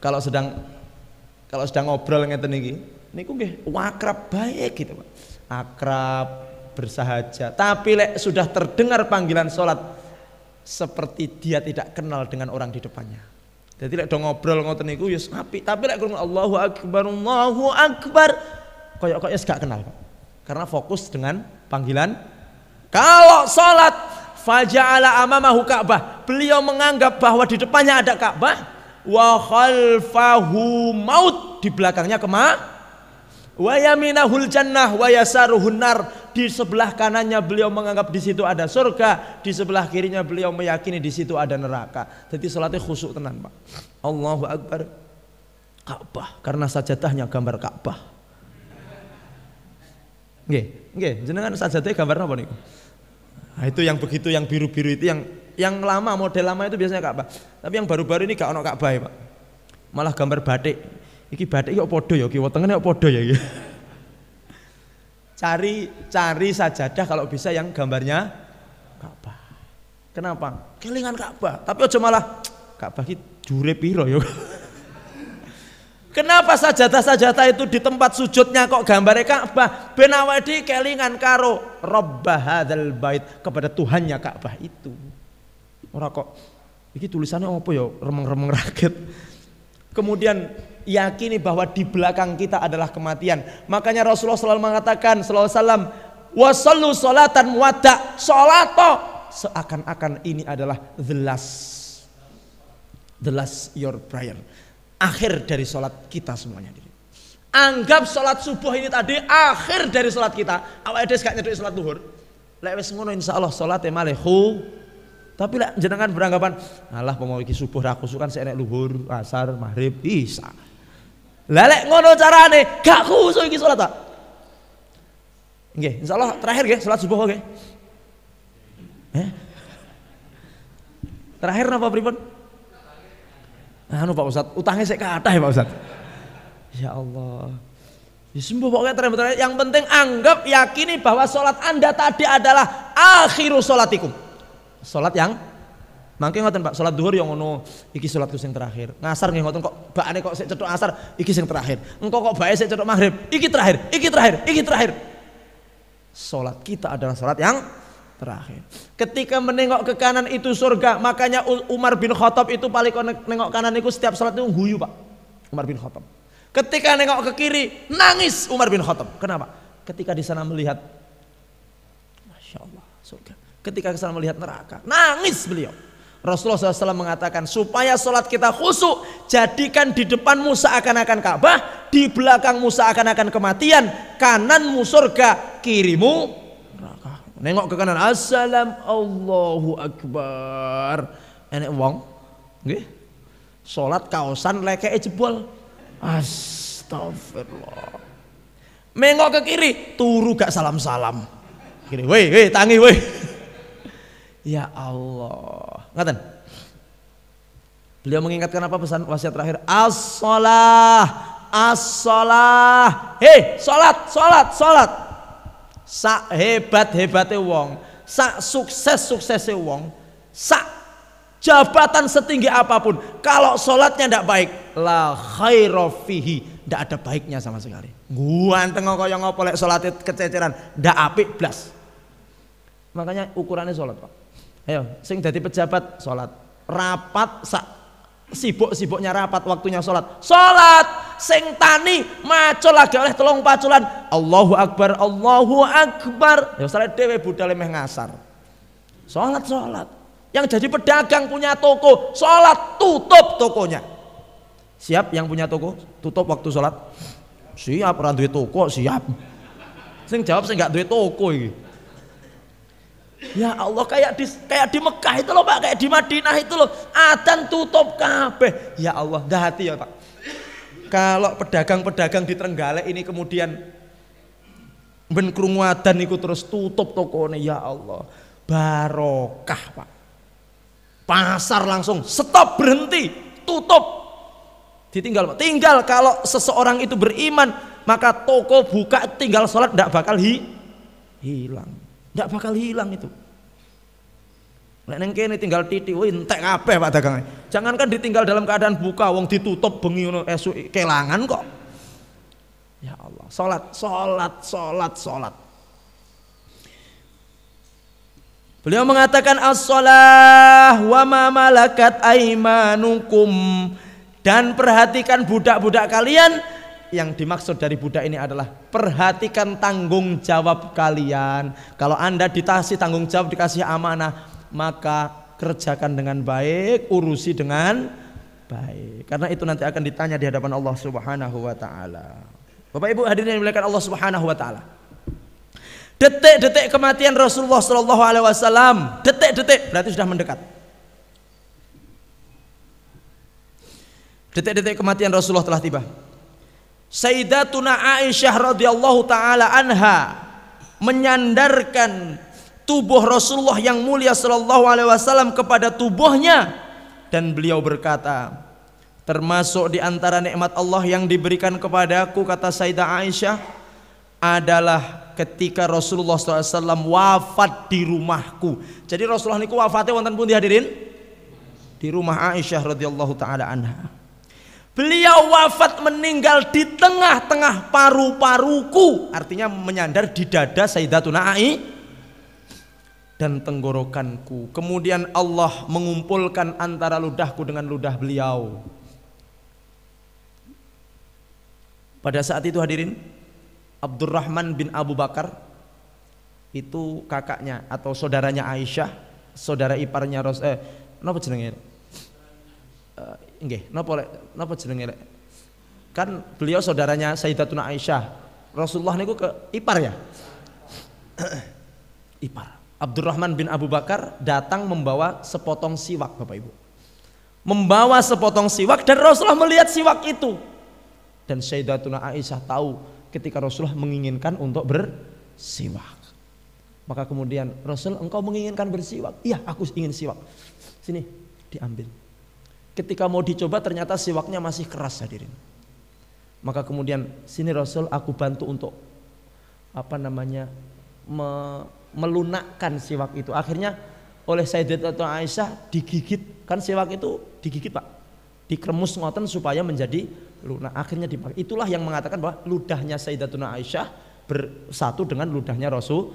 kalau sedang ngobrol ngeten iki, niku nggih akrab baik gitu Pak. Akrab, bersahaja. Tapi lek sudah terdengar panggilan sholat, seperti dia tidak kenal dengan orang di depannya. Jadi lek do ngobrol ngoten niku ya apik, tapi lek krungu Allahu Akbar, koyok gak kenal Pak. Karena fokus dengan panggilan. Kalau sholat faja'ala amamahu Ka'bah, beliau menganggap bahwa di depannya ada Ka'bah, wa khalfahu maut, di belakangnya wa yaminahul jannah wa yasaruhun nar, di sebelah kanannya beliau menganggap di situ ada surga, di sebelah kirinya beliau meyakini di situ ada neraka. Jadi sholatnya khusyuk tenan Pak. Allahu Akbar, Ka'bah, karena sajadahnya gambar Ka'bah. Nggih, jenengan sajadahnya gambar apa niku? Nah, itu yang begitu, yang biru-biru itu yang lama, model lama itu biasanya Ka'bah. Tapi yang baru-baru ini gak ono Ka'bah ya Pak. Malah gambar batik. Iki batik kok podo ya, kiwa tengene kok podo ya. Cari sajadah kalau bisa yang gambarnya Ka'bah. Kenapa? Kelingan Ka'bah. Tapi aja malah Ka'bah ki jure piro ya. Kenapa sajadah-sajadah itu di tempat sujudnya kok gambarnya Ka'bah? Ben awake kelingan karo Rabb hadzal bait, kepada Tuhannya Ka'bah itu. Ora kok iki tulisannya apa ya, remeng-remeng rakit. Kemudian yakini bahwa di belakang kita adalah kematian. Makanya Rasulullah selalu mengatakan sallallahu alaihi wasallam, wa sallu salatan muwadda, salato, seakan-akan ini adalah the last your prayer, akhir dari sholat kita semuanya. Anggap sholat subuh ini tadi akhir dari sholat kita. Awake dhewe gak nyedhek sholat zuhur. Lek wis ngono insyaallah salate malih. Tapi lek jenengan beranggapan, alah pomo iki subuh ra khusyuk kan sik nek luhur, asar, maghrib, isya. Lah lek ngono carane gak khusyuk iki salat tak? Nggih, insyaallah terakhir nggih salat subuh nggih. Terakhir napa pripun? Anu Pak Ustaz, utangnya sik kathah ya Pak Ustaz. Ya Allah. Ya sembuh pokoknya terakhir. Yang penting anggap, yakini bahwa salat Anda tadi adalah akhiru salatikum. Salat yang mangke ngoten Pak, salat zuhur yang ngono, iki salatku sing terakhir. Ngasar nggih ngoten kok bakane kok sik cethuk asar, iki sing terakhir. Engko kok bae sik cethuk maghrib, iki terakhir, iki terakhir, iki terakhir. Salat kita adalah salat yang terakhir. Ketika menengok ke kanan itu surga, makanya Umar bin Khattab itu paling nengok kanan itu setiap salat itu guyu Pak. Umar bin Khattab. Ketika nengok ke kiri, nangis Umar bin Khattab. Kenapa? Ketika di sana melihat, Masya Allah, surga. Ketika ke sana melihat neraka, nangis beliau. Rasulullah SAW mengatakan, supaya sholat kita khusyuk, jadikan di depanmu seakan-akan Ka'bah, di belakangmu seakan-akan kematian, kananmu surga, kirimu neraka. Nengok ke kanan, assalam Allahu Akbar. Enek wong, nggih, sholat kaosan lekeke jebol. Astagfirullah. Nengok ke kiri, turu gak salam-salam. Kiri, weh, tangi weh. Ya Allah, ngaten. Beliau mengingatkan apa pesan wasiat terakhir? As-shalah, as-shalah. Hei, salat. Sak hebat-hebate wong, sak sukses-suksese wong, sak jabatan setinggi apapun, kalau salatnya ndak baik, la khaira fihi, ndak ada baiknya sama sekali. Guanteng kaya ngopo lek salate kececeran, ndak apik blas. Makanya ukurannya salat, Pak. Ayo, sing dadi pejabat salat, rapat sak sibuk-sibuknya rapat, waktunya salat. Salat sing tani macul lagi oleh telung paculan. Allahu Akbar, Allahu Akbar. Ya salat dhewe budal meh ngasar. Salat. Yang jadi pedagang punya toko, salat tutup tokonya. Siap yang punya toko tutup waktu sholat? Siap. Ora duwe toko siap. Sing jawab sing gak duwe toko iki. Ya Allah, kayak di Mekah itu loh Pak, kayak di Madinah itu loh, adzan tutup kabeh. Ya Allah, dah hati ya Pak. Kalau pedagang-pedagang di Trenggalek ini kemudian ben krungu adzan niku terus tutup tokone, ya Allah, barokah Pak. Pasar langsung stop, berhenti, tutup. Ditinggal, tinggal kalau seseorang itu beriman, maka toko buka tinggal sholat tidak bakal hilang, tidak bakal hilang itu. Neng kene tinggal titik, wih entek kabeh Pak dagangnya. Jangankan ditinggal dalam keadaan buka, wong ditutup bengi ngono esuk kelangan kok. Ya Allah, sholat. Beliau mengatakan as-shalah wa ma malakat aimanukum, dan perhatikan budak-budak kalian. Yang dimaksud dari budak ini adalah perhatikan tanggung jawab kalian. Kalau Anda dikasih tanggung jawab, dikasih amanah, maka kerjakan dengan baik, urusi dengan baik. Karena itu nanti akan ditanya di hadapan Allah Subhanahu wa taala. Bapak Ibu hadirin yang dimuliakan Allah Subhanahu wa taala. Detik-detik kematian Rasulullah sallallahu alaihi wasallam, detik-detik berarti sudah mendekat. Detik-detik kematian Rasulullah telah tiba. Sayyidatuna Aisyah radhiyallahu taala anha menyandarkan tubuh Rasulullah yang mulia sallallahu alaihi wasallam kepada tubuhnya, dan beliau berkata, termasuk di antara nikmat Allah yang diberikan kepadaku, kata Sayyidah Aisyah, adalah ketika Rasulullah SAW wafat di rumahku. Jadi Rasulullah niku wafatnya wonten pundi hadirin? Di rumah Aisyah radhiyallahu taala anha. Beliau wafat meninggal di tengah-tengah paru-paruku, artinya menyandar di dada Sayyidatuna Aisyah dan tenggorokanku. Kemudian Allah mengumpulkan antara ludahku dengan ludah beliau. Pada saat itu hadirin, Abdurrahman bin Abu Bakar itu kakaknya atau saudaranya Aisyah, saudara iparnya napa jenenge? Nggih, napa jenenge? Kan beliau saudaranya Sayyidatuna Aisyah. Rasulullah niku ke ipar ya? Ipar. Abdurrahman bin Abu Bakar datang membawa sepotong siwak, Bapak Ibu. Membawa sepotong siwak, dan Rasulullah melihat siwak itu. Dan Sayyidatuna Aisyah tahu ketika Rasulullah menginginkan untuk bersiwak. Maka kemudian, Rasul, engkau menginginkan bersiwak? Iya, aku ingin siwak. Sini, diambil. Ketika mau dicoba ternyata siwaknya masih keras hadirin. Maka kemudian, sini Rasul, aku bantu untuk melunakkan siwak itu. Akhirnya oleh Sayyidatuna Aisyah digigit, kan siwak itu digigit Pak, dikremus ngoten supaya menjadi lunak. Akhirnya dipakai. Itulah yang mengatakan bahwa ludahnya Sayyidatuna Aisyah bersatu dengan ludahnya Rasul.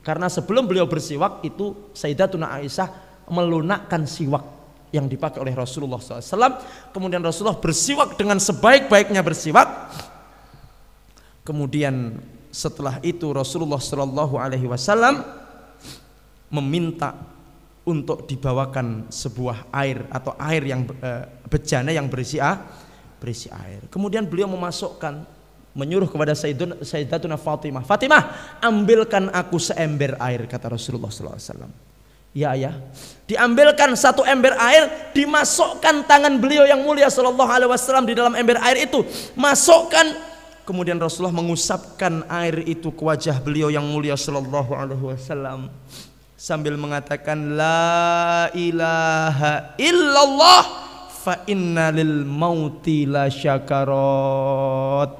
Karena sebelum beliau bersiwak itu Sayyidatuna Aisyah melunakkan siwak yang dipakai oleh Rasulullah SAW. Kemudian Rasulullah bersiwak dengan sebaik-baiknya bersiwak. Kemudian setelah itu Rasulullah SAW meminta untuk dibawakan sebuah air atau air yang bejana yang berisi air. Kemudian beliau menyuruh kepada Sayyidatuna Fatimah, Fatimah, ambilkan aku seember air, kata Rasulullah SAW. Ya ayah. Diambilkan satu ember air, dimasukkan tangan beliau yang mulia sallallahu alaihi wasallam di dalam ember air itu, masukkan. Kemudian Rasulullah mengusapkan air itu ke wajah beliau yang mulia sallallahu alaihi wasallam sambil mengatakan la ilaha illallah fa inna lil mauti la syakarat.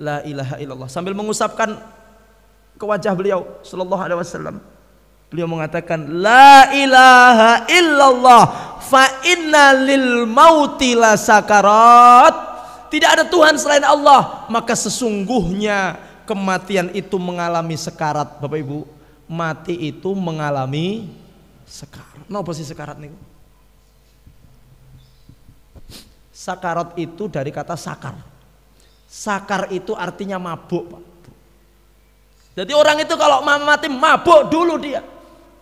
La ilaha illallah, sambil mengusapkan ke wajah beliau sallallahu alaihi wasallam. Beliau mengatakan la ilaha illallah fa inna lil mauti la sakarat. Tidak ada Tuhan selain Allah, maka sesungguhnya kematian itu mengalami sekarat. Bapak Ibu, mati itu mengalami sekarat. Napa sih sekarat niku? Sakarat itu dari kata sakar. Sakar itu artinya mabuk, Pak. Jadi orang itu kalau mati mabuk dulu dia.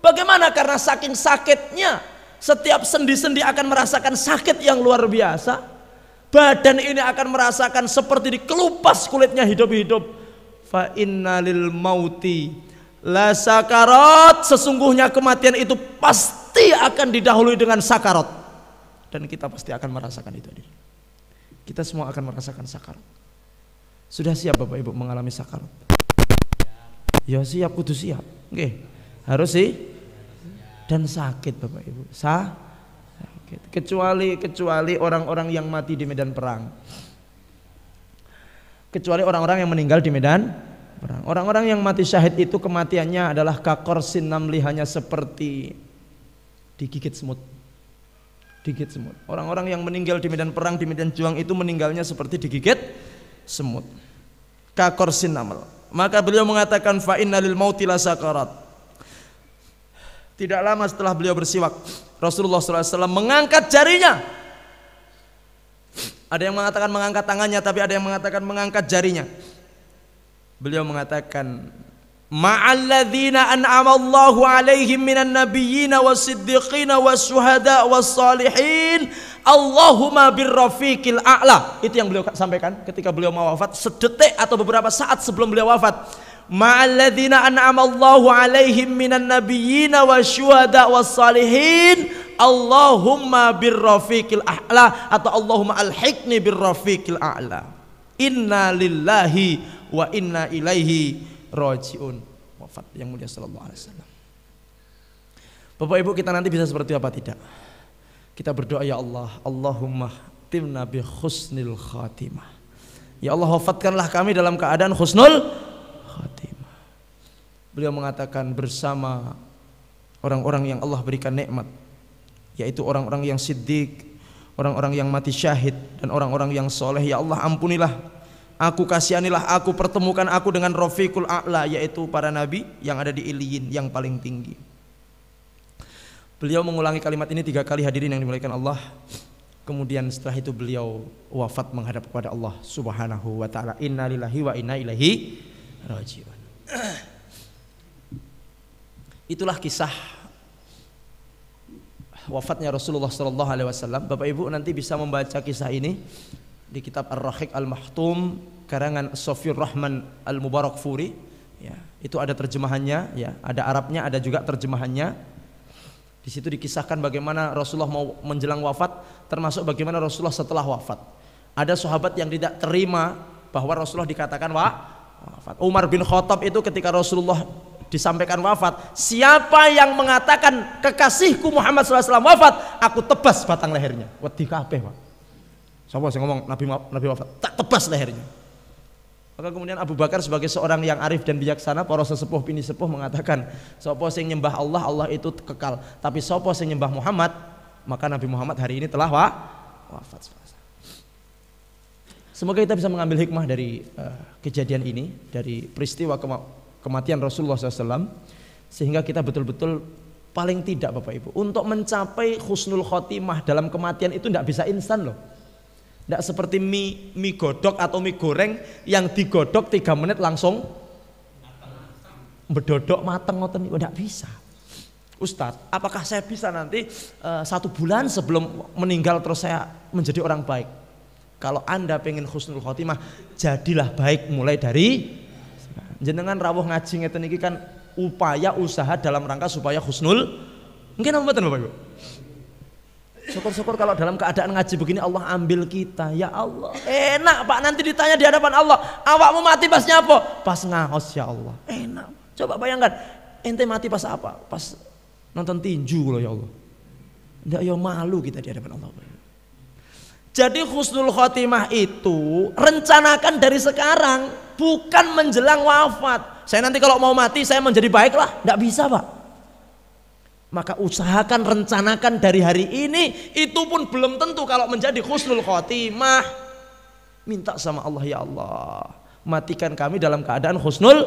Bagaimana? Karena saking sakitnya Setiap sendi-sendi akan merasakan sakit yang luar biasa. Badan ini akan merasakan seperti dikelupas kulitnya hidup-hidup. Fa innalil mauti la sakarat, sesungguhnya kematian itu pasti akan didahului dengan sakarat. Dan kita pasti akan merasakan itu. Kita semua akan merasakan sakarat. Sudah siap Bapak Ibu mengalami sakarat? Ya siap, kudu siap. Oke, harus sih. Dan sakit Bapak Ibu, sakit. Kecuali orang-orang yang mati di medan perang. Kecuali orang-orang yang meninggal di medan perang. Orang-orang yang mati syahid itu kematiannya adalah kakorsin namli, hanya seperti digigit semut. Digigit semut. Orang-orang yang meninggal di medan perang, di medan juang itu meninggalnya seperti digigit semut. Kakorsin naml. Maka beliau mengatakan fa innalil mauti la sakarat. Tidak lama setelah beliau bersiwak, Rasulullah SAW mengangkat jarinya. Ada yang mengatakan mengangkat tangannya, tapi ada yang mengatakan mengangkat jarinya. Beliau mengatakan, ma'alladzina an'amallahu alaihim minan nabiyyina was-siddiqina was-syuhada was-salihin, Allahumma birrafiqil a'la. Itu yang beliau sampaikan ketika beliau mau wafat, sedetik atau beberapa saat sebelum beliau wafat. Ma'alladzina an'amallahu alaihim minan nabiyyina wasyuhada wassalihin, Allahumma birrafiqil a'la, atau Allahumma alhiqni birrafiqil a'la. Inna lillahi wa inna ilaihi rajiun. Wafat yang mulia sallallahu alaihi wasallam. Bapak Ibu, kita nanti bisa seperti apa tidak? Kita berdoa, ya Allah, Allahumma timna bi husnil khatimah. Ya Allah, wafatkanlah kami dalam keadaan husnul khatimah. Beliau mengatakan bersama orang-orang yang Allah berikan nikmat, yaitu orang-orang yang siddiq, orang-orang yang mati syahid, dan orang-orang yang soleh. Ya Allah, ampunilah aku, kasihanilah aku, pertemukan aku dengan Rafiqul A'la, yaitu para nabi yang ada di Iliyin yang paling tinggi. Beliau mengulangi kalimat ini 3 kali, hadirin yang dimuliakan Allah. Kemudian setelah itu beliau wafat menghadap kepada Allah Subhanahu wa ta'ala. Inna lillahi wa inna ilaihi rajiun. Itulah kisah wafatnya Rasulullah sallallahu alaihi wasallam. Bapak Ibu nanti bisa membaca kisah ini di kitab Ar-Rahiq Al-Mahtum karangan Sofiyur Rahman Al-Mubarakfuri, ya, itu ada terjemahannya, ya, ada Arabnya, ada juga terjemahannya. Di situ dikisahkan bagaimana Rasulullah mau menjelang wafat, termasuk bagaimana Rasulullah setelah wafat. Ada sahabat yang tidak terima bahwa Rasulullah dikatakan wafat. Umar bin Khattab itu ketika Rasulullah disampaikan wafat, siapa yang mengatakan kekasihku Muhammad SAW wafat, aku tebas batang lehernya. Wedi kabeh, Pak. Siapa yang ngomong Nabi wafat, tak tebas lehernya. Maka kemudian Abu Bakar sebagai seorang yang arif dan bijaksana, para sesepuh pini sepuh mengatakan, sapa sing nyembah Allah, Allah itu kekal. Tapi sapa sing nyembah Muhammad, maka Nabi Muhammad hari ini telah wafat. Semoga kita bisa mengambil hikmah dari kejadian ini, dari peristiwa kematian Rasulullah SAW, sehingga kita betul-betul paling tidak Bapak Ibu, untuk mencapai husnul khotimah dalam kematian itu tidak bisa instan loh. Tidak seperti mie godok atau mie goreng yang digodok 3 menit langsung berdodok mateng, tidak bisa. Ustadz, apakah saya bisa nanti 1 bulan sebelum meninggal terus saya menjadi orang baik? Kalau Anda pengen husnul khotimah, jadilah baik mulai dari jenengan rawuh ngaji ngeten iki kan upaya usaha dalam rangka supaya husnul. Mungkin apa mboten Bapak Ibu? Syukur-syukur kalau dalam keadaan ngaji begini Allah ambil kita. Ya Allah, enak Pak, nanti ditanya di hadapan Allah, awakmu mati pasnya apa? Pas ngaos, ya Allah. Enak. Coba bayangkan, ente mati pas apa? Pas nonton tinju loh, ya Allah. Enggak, ya malu kita di hadapan Allah. Jadi husnul khotimah itu rencanakan dari sekarang, bukan menjelang wafat. Saya nanti kalau mau mati saya menjadi baik lah, enggak bisa Pak. Maka usahakan, rencanakan dari hari ini. Itu pun belum tentu kalau menjadi husnul khotimah. Minta sama Allah, ya Allah, matikan kami dalam keadaan husnul.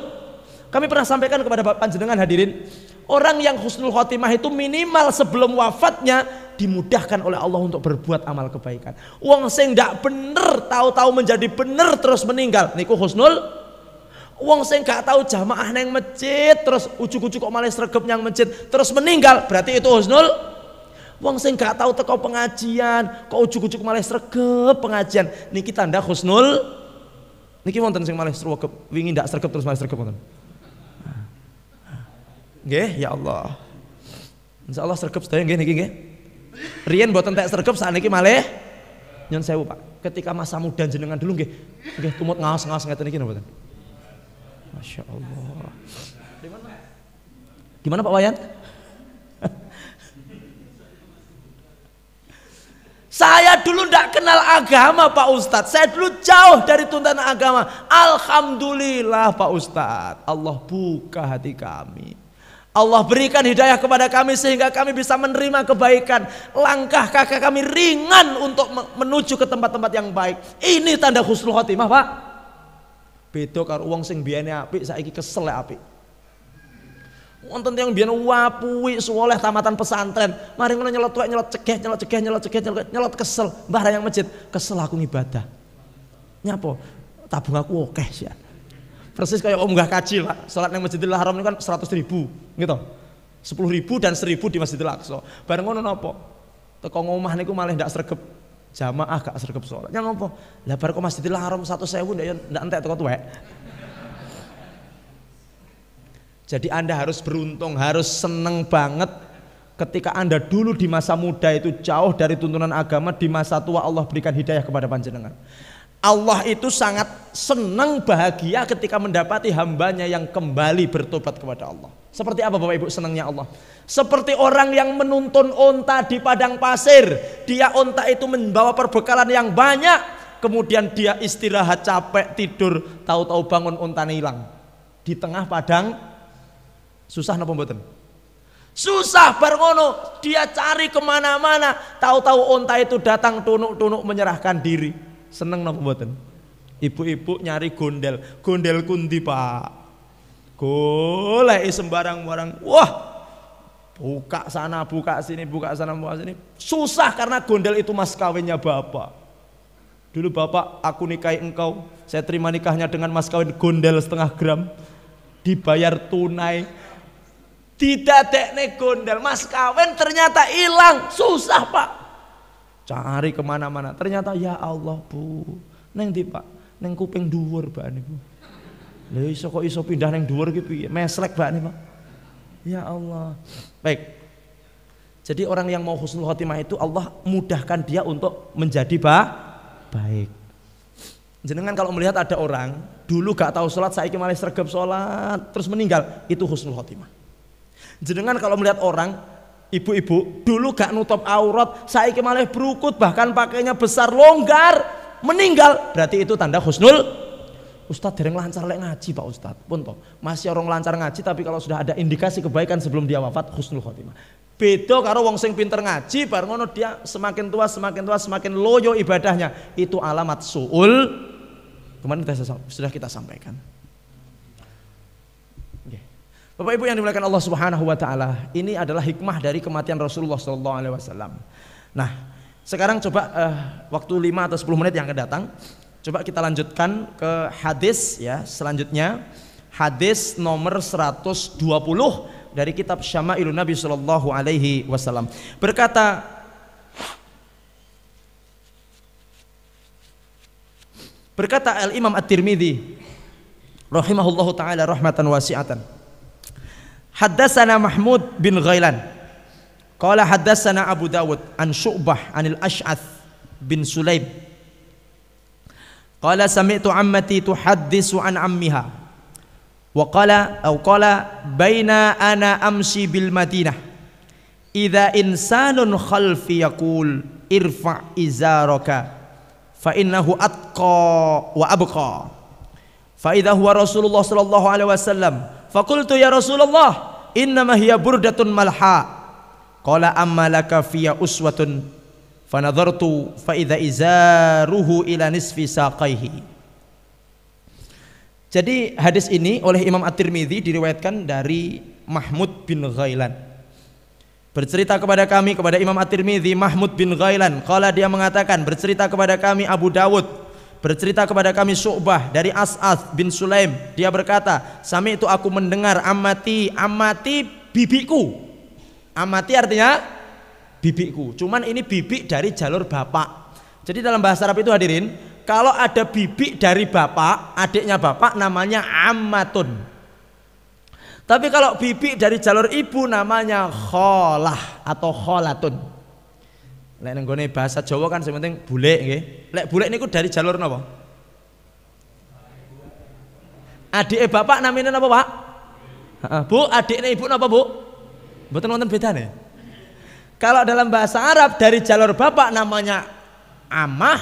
Kami pernah sampaikan kepada Bapak panjenengan hadirin, orang yang husnul khotimah itu minimal sebelum wafatnya dimudahkan oleh Allah untuk berbuat amal kebaikan. Wong sing ndak bener tahu-tahu menjadi bener terus meninggal, niku husnul. Wong sing gak tahu jamaah nang masjid terus ujuk-ujuk kok malah sregep nyang masjid terus meninggal, berarti itu husnul. Wong sing gak tahu teko pengajian, kok ujug-ujug malah sregep pengajian. Niki tanda husnul. Niki wonten sing malah sregep, wingi ndak sregep terus malah sregep wonten. Nggih, ya Allah. Insyaallah sregep sedaya nggih niki nggih. Riyen mboten tek sregep sakniki malih nyun sewu Pak. Ketika masa muda jenengan dulu nggih. Nggih tumut ngaos-ngaos ngeten iki mboten. Masya Allah. Gimana Pak Wayan? Saya dulu tidak kenal agama Pak Ustadz. Saya dulu jauh dari tuntunan agama. Alhamdulillah Pak Ustadz, Allah buka hati kami. Allah berikan hidayah kepada kami sehingga kami bisa menerima kebaikan. Langkah kaki kami ringan untuk menuju ke tempat-tempat yang baik. Ini tanda husnul khotimah Pak. Beda karo wong sing biyene apik saiki kesel apik. Wonten yang biyen wapuwi soleh tamatan pesantren, mari ngono nyelot wae nyelot cegah nyelot kesel, mbah yang masjid, kesel aku ngibadah. Nyapa? Tabung aku akeh sih. Persis kayak munggah kaji Pak, salat nang Masjidil Haram ini kan 100.000 gitu. 10.000 dan 1.000 di Masjidil Aqsa. Bareng ngono napa? Teko ngomah niku malah ndak sregep jamaah gak sregep salat. Nya ngopo? Lah bar kok Masjidil Haram 100.000 ndak entek teko tuwek. Jadi Anda harus beruntung, harus seneng banget ketika Anda dulu di masa muda itu jauh dari tuntunan agama, di masa tua Allah berikan hidayah kepada panjenengan. Allah itu sangat senang bahagia ketika mendapati hambanya yang kembali bertobat kepada Allah. Seperti apa Bapak Ibu senangnya Allah? Seperti orang yang menuntun onta di padang pasir. Dia onta itu membawa perbekalan yang banyak, kemudian dia istirahat capek tidur, tahu-tahu bangun ontanya hilang di tengah padang. Susah napa mboten? Susah bar ngono, dia cari kemana-mana, tahu-tahu onta itu datang tunuk-tunuk menyerahkan diri. Seneng napa mboten? Ibu-ibu nyari gondel, gondel kundi Pak. Golek sembarang-barang. Wah, buka sana, buka sini, buka sana, buka sini. Susah karena gondel itu mas kawinnya bapak. Dulu bapak, aku nikahi engkau, saya terima nikahnya dengan mas kawin gondel 0,5 gram, dibayar tunai. Didadekne gondel mas kawin ternyata hilang, susah Pak. Cari kemana-mana, ternyata ya Allah Bu, neng di Pak, neng kuping dhuwur Pak niku. Lha iso kok iso pindah neng dhuwur ki piye? Meslek Pak nih Pak. Ya Allah. Baik. Jadi orang yang mau husnul khotimah itu Allah mudahkan dia untuk menjadi baik. Jenengan kalau melihat ada orang dulu gak tahu sholat, saiki malah sregep sholat terus meninggal, itu husnul khotimah. Jenengan kalau melihat orang ibu-ibu dulu gak nutup aurat, saiki malah berukut, bahkan pakainya besar longgar, meninggal, berarti itu tanda husnul. Ustadz dereng lancar lek ngaji Pak Ustadz pun toh masih orang lancar ngaji, tapi kalau sudah ada indikasi kebaikan sebelum dia wafat, husnul khotimah. Beda karo wong sing pinter ngaji bar ngono dia semakin tua semakin loyo ibadahnya, itu alamat suul. Kemarin sudah kita sampaikan. Bapak Ibu yang dimuliakan Allah Subhanahu wa taala, ini adalah hikmah dari kematian Rasulullah sallallahu alaihi wasallam. Nah, sekarang coba waktu 5 atau 10 menit yang akan datang, coba kita lanjutkan ke hadis ya, selanjutnya hadis nomor 120 dari kitab Syama'ilun Nabi sallallahu alaihi wasallam. Berkata Al-Imam At-Tirmidzi rahimahullahu taala rahmatan wasi'atan. Haddatsana Mahmud bin Ghailan qala haddatsana Abu Dawud an Syu'bah anil Ash'ath bin Sulaim qala sami'tu ammati tuhaddisu an ammiha wa qala baina ana amshi bil Madinah idza insanun khalfi yaqul irfa' izaraka fa innahu atqa wa abqa fa idza huwa Rasulullah sallallahu alaihi wasallam faqultu ya Rasulullah innama hiya burdatun malha qala amma laka fiya uswatun fanadhartu fa idza izaruhu ila nisfi saqaihi. Jadi hadis ini oleh Imam At-Tirmidzi diriwayatkan dari Mahmud bin Ghailan. Bercerita kepada kami, kepada Imam At-Tirmidzi, Mahmud bin Ghailan qala, dia mengatakan bercerita kepada kami Abu Dawud, bercerita kepada kami Syu'bah dari Ash'ath bin Sulaim, dia berkata sami itu aku mendengar amati bibiku. Amati artinya bibikku. Cuman ini bibik dari jalur bapak. Jadi dalam bahasa Arab itu hadirin, kalau ada bibik dari bapak, adiknya bapak namanya ammatun. Tapi kalau bibik dari jalur ibu namanya kholah atau kholatun. Lek nenggone bahasa Jawa kan sementing bule nggih. Lek bule niku dari jalur napa? Adike bapak namanya napa, Pak? Bu, adiknya ibu napa, Bu? Mboten wonten bedane. Kalau dalam bahasa Arab dari jalur bapak namanya amah,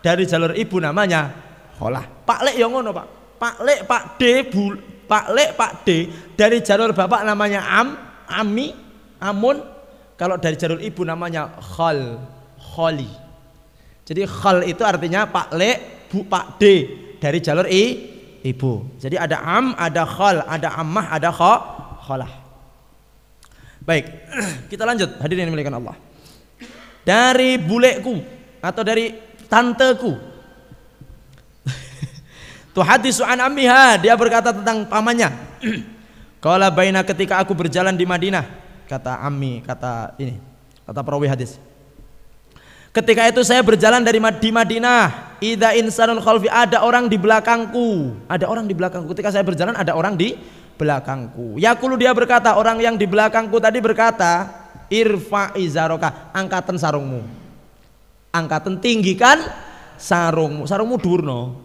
dari jalur ibu namanya kholah. Pak Lek yang ngono, Pak. Pak Lek, Pak D, Pak Lek, Pak D dari jalur bapak namanya ami, amun. Kalau dari jalur ibu namanya kholi. Jadi khol itu artinya Pak Lek, Bu, Pak D dari jalur ibu. Jadi ada ada khol, ada ammah, ada kholah. Baik, kita lanjut. Hadirin yang dimuliakan Allah. Dari buleku atau dari tanteku. Tuhadisu an ammiha, dia berkata tentang pamannya. Qala baina, ketika aku berjalan di Madinah, kata ammi, kata perawi hadis. Ketika itu saya berjalan di Madinah, idza insanun khalfi, ada orang di belakangku. Ada orang di belakangku. Ketika saya berjalan ada orang di belakangku. Yaqulu, dia berkata, orang yang di belakangku tadi berkata, irfa izaroka, angkatan sarungmu. Angkatan tinggikan sarungmu. Sarungmu durno.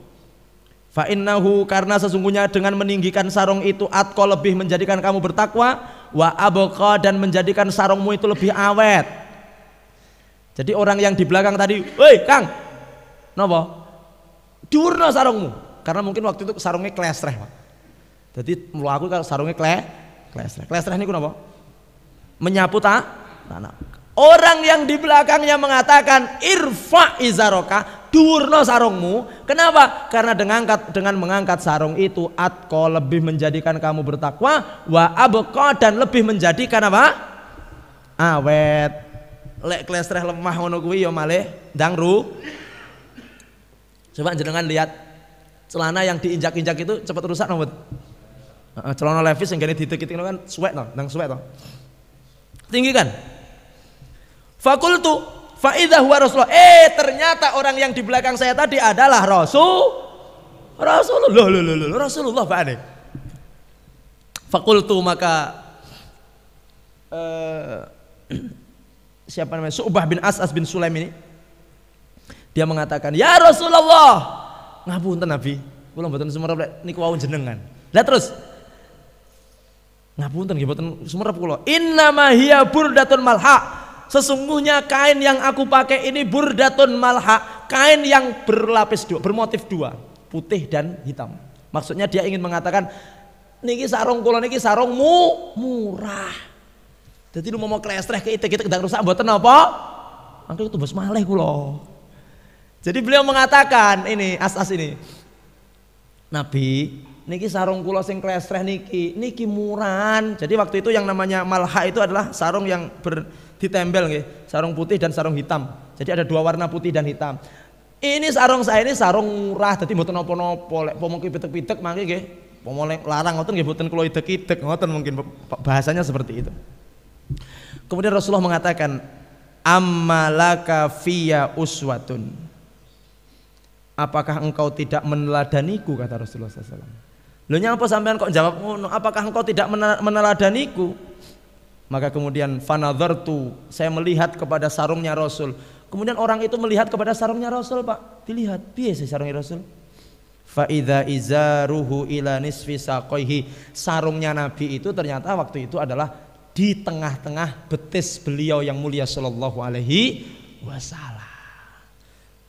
Fa innahu, karena sesungguhnya dengan meninggikan sarung itu atqa, lebih menjadikan kamu bertakwa, wa abqa, dan menjadikan sarungmu itu lebih awet. Jadi orang yang di belakang tadi, "Woi, Kang. Napa? Durno sarungmu." Karena mungkin waktu itu sarungnya klesreh, Pak. Jadi mulu aku kalau sarungnya klesreh. Klesreh niku napa? Menyapu tanah. Orang yang di belakangnya mengatakan, "Irfa izaroka, durno sarungmu." Kenapa? Karena dengan mengangkat sarung itu atqa, lebih menjadikan kamu bertakwa, wa abqa, dan lebih menjadikan apa? Awet. Lek klesreh lemah ngono kuwi ya malih ndang. Coba jenengan lihat celana yang diinjak-injak itu cepat rusak napa? Celana levis yang gane didekit kan suwek to, ndang suwek to. Tinggi kan? Fakultu fa idza huwa Rasulullah. Ternyata orang yang di belakang saya tadi adalah Rasulullah Pak Ade. Fakultu, maka siapa namanya? Su'bah bin As'as bin Sulaim ini, dia mengatakan, "Ya Rasulullah." Ngapunten Nabi, kula mboten sumerep niku wau jenengan. Lah terus ngapunten nggih mboten sumerep kula. Innama hiya burdatun malha. Sesungguhnya kain yang aku pakai ini burdatun malha, kain yang berlapis dua, bermotif dua, putih dan hitam. Maksudnya dia ingin mengatakan, niki sarung kula niki sarungmu murah. Jadi lu mau klestreh ke kita kedang rusak mboten apa? Angkel itu bos malih kula. Jadi beliau mengatakan ini As'as ini, "Nabi, niki sarung kula sing klestreh niki murahan." Jadi waktu itu yang namanya malha itu adalah sarung yang ditembel nggih, sarung putih dan sarung hitam. Jadi ada dua warna putih dan hitam. Ini sarung saya ini sarung murah, dadi mboten napa-napa. Lek pomo pitek-pitek mangke nggih, pomo larang ngoten nggih mboten kula idek-idek ngoten, mungkin bahasanya seperti itu. Kemudian Rasulullah mengatakan, "Ammalaka fiyya uswatun." Apakah engkau tidak meneladaniku, kata Rasulullah SAW. Loh nyapa sampean kok jawab ngono? Apakah engkau tidak meneladaniku? Maka kemudian fanadhartu, saya melihat kepada sarungnya Rasul. Kemudian orang itu melihat kepada sarungnya Rasul, Pak. Dilihat, piye sih sarungnya Rasul? Fa idza izaruhu ila nisfi saqaihi. Sarungnya Nabi itu ternyata waktu itu adalah di tengah-tengah betis beliau yang mulia sallallahu alaihi wasallam.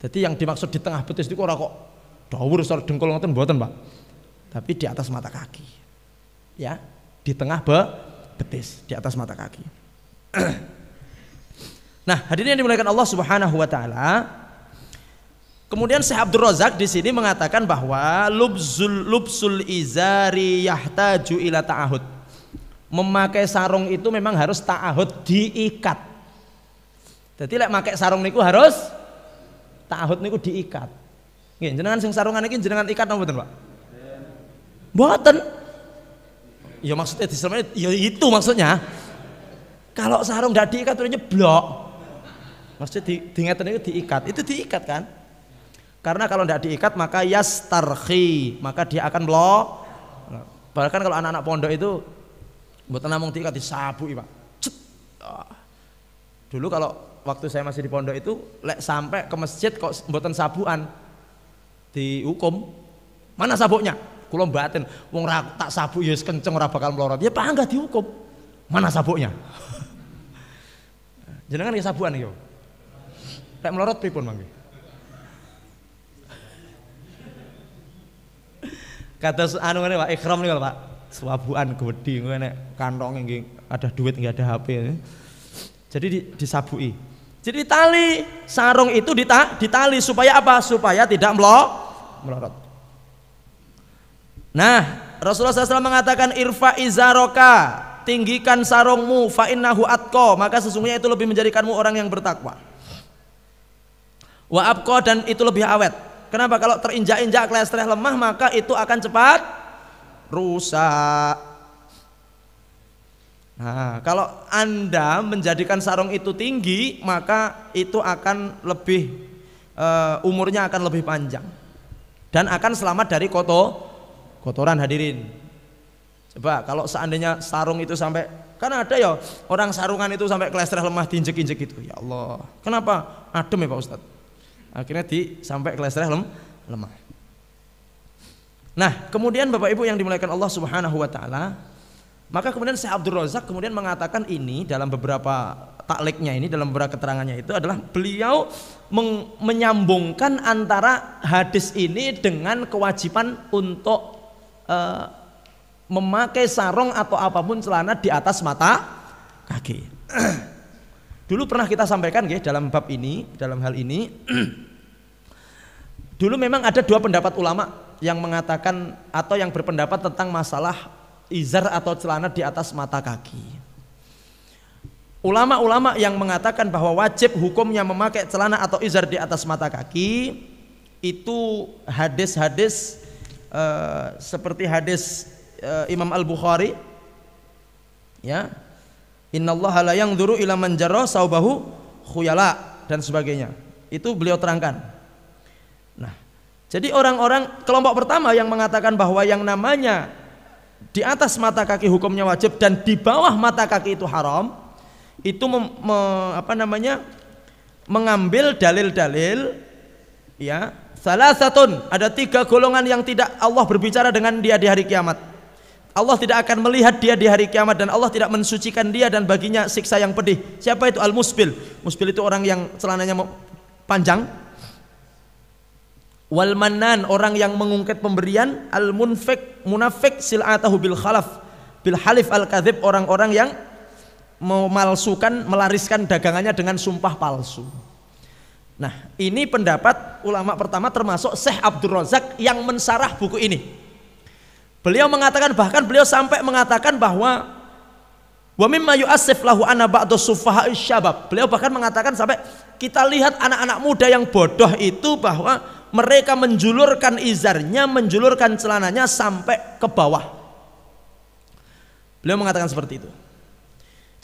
Jadi yang dimaksud di tengah betis itu ora kok dhawur sar dengkul ngoten mboten, Pak. Tapi di atas mata kaki. Ya, di tengah betis, di atas mata kaki. Nah, hadirin yang dimuliakan Allah Subhanahu wa taala. Kemudian Syekh Abdul Razak di sini mengatakan bahwa lubsul izari yahtaju ila ta'ahud. Memakai sarung itu memang harus ta'ahud, diikat. Jadi lek pakai sarung niku harus ta'ahud niku diikat. Nggih, jenengan sing sarungan iki jenengan ikat napa mboten, Pak? Mboten. Ya maksudnya di Islam ya itu maksudnya. Kalau sarung ndak diikat terus nyeblok. Maksudnya diingatan itu diikat. Itu diikat kan? Karena kalau tidak diikat maka yastarkhi, maka dia akan blok. Bahkan kalau anak-anak pondok itu buat namung diikat disabuki, Pak. Dulu kalau waktu saya masih di pondok itu lek sampai ke masjid kok mboten sabukan dihukum. Mana sabuknya? Kula mbaten wong tak sabuk ya kenceng ora bakal melorot. Ya Pak enggak dihukum. Mana sabuknya? Jenengan ya sabukan yo. Lek melorot pripun mangke? Kata anu ngene Pak, ikhram niku Pak. Sabukan gedhi ngene kantonge nggih ada duit enggak ada HP. Jadi disabuki. Jadi tali sarung itu ditali supaya apa? Supaya tidak melorot. Nah, Rasulullah SAW mengatakan irfa izaroka, tinggikan sarungmu, fa innahu atqa, maka sesungguhnya itu lebih menjadikanmu orang yang bertakwa. Wa abqa, dan itu lebih awet. Kenapa? Kalau terinjak-injak klestreh lemah maka itu akan cepat rusak. Nah, kalau Anda menjadikan sarung itu tinggi maka itu akan lebih umurnya akan lebih panjang dan akan selamat dari kotoran hadirin. Coba kalau seandainya sarung itu sampai, kan ada ya orang sarungan itu sampai klestreh lemah diinjek-injek gitu. Ya Allah, kenapa? Adem ya Pak Ustadz. Akhirnya sampai klestreh lemah. Nah, kemudian Bapak Ibu yang dimuliakan Allah Subhanahu wa taala, maka kemudian Syekh Abdul Razak kemudian mengatakan ini dalam beberapa takliknya ini, dalam beberapa keterangannya itu adalah beliau menyambungkan antara hadis ini dengan kewajiban untuk memakai sarung atau apapun celana di atas mata kaki. Dulu pernah kita sampaikan ya, dalam bab ini, dalam hal ini dulu memang ada dua pendapat ulama yang mengatakan atau yang berpendapat tentang masalah izar atau celana di atas mata kaki. Ulama-ulama yang mengatakan bahwa wajib hukumnya memakai celana atau izar di atas mata kaki itu hadis-hadis seperti hadis Imam Al-Bukhari ya, innallaha la yanzuru ila man jarra saubahu khuyala dan sebagainya. Itu beliau terangkan. Nah, jadi orang-orang kelompok pertama yang mengatakan bahwa yang namanya di atas mata kaki hukumnya wajib dan di bawah mata kaki itu haram, itu mengambil dalil-dalil ya, salah satu ada 3 golongan yang tidak Allah berbicara dengan dia di hari kiamat. Allah tidak akan melihat dia di hari kiamat dan Allah tidak mensucikan dia dan baginya siksa yang pedih. Siapa itu? Al-musbil. Musbil itu orang yang celananya panjang. Wal mannan, orang yang mengungkit pemberian. Al-munfik, munafik sil'atahu bil khalaf bil halif al-kadzib, orang-orang yang memalsukan, melariskan dagangannya dengan sumpah palsu. Nah, ini pendapat ulama pertama termasuk Syekh Abdul Razak yang mensarah buku ini. Beliau mengatakan, bahkan beliau sampai mengatakan bahwa wa mimma yu'assif lahu anna ba'du sufaha'is syabab. Beliau bahkan mengatakan sampai kita lihat anak-anak muda yang bodoh itu bahwa mereka menjulurkan izarnya, menjulurkan celananya sampai ke bawah. Beliau mengatakan seperti itu.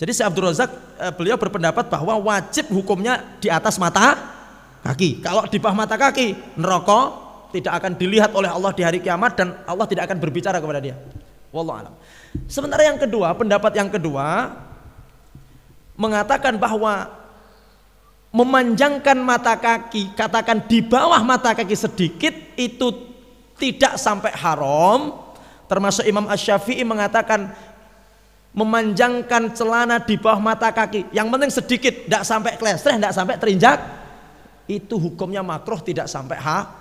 Jadi Syekh Abdul Razak beliau berpendapat bahwa wajib hukumnya di atas mata kaki. Kalau di bawah mata kaki neraka tidak akan dilihat oleh Allah di hari kiamat dan Allah tidak akan berbicara kepada dia. Wallahu a'lam. Sementara yang kedua, pendapat yang kedua mengatakan bahwa memanjangkan mata kaki, katakan di bawah mata kaki sedikit, itu tidak sampai haram. Termasuk Imam Asy-Syafi'i mengatakan memanjangkan celana di bawah mata kaki, yang penting sedikit, tidak sampai klestreh, tidak sampai terinjak, itu hukumnya makruh, tidak sampai haram.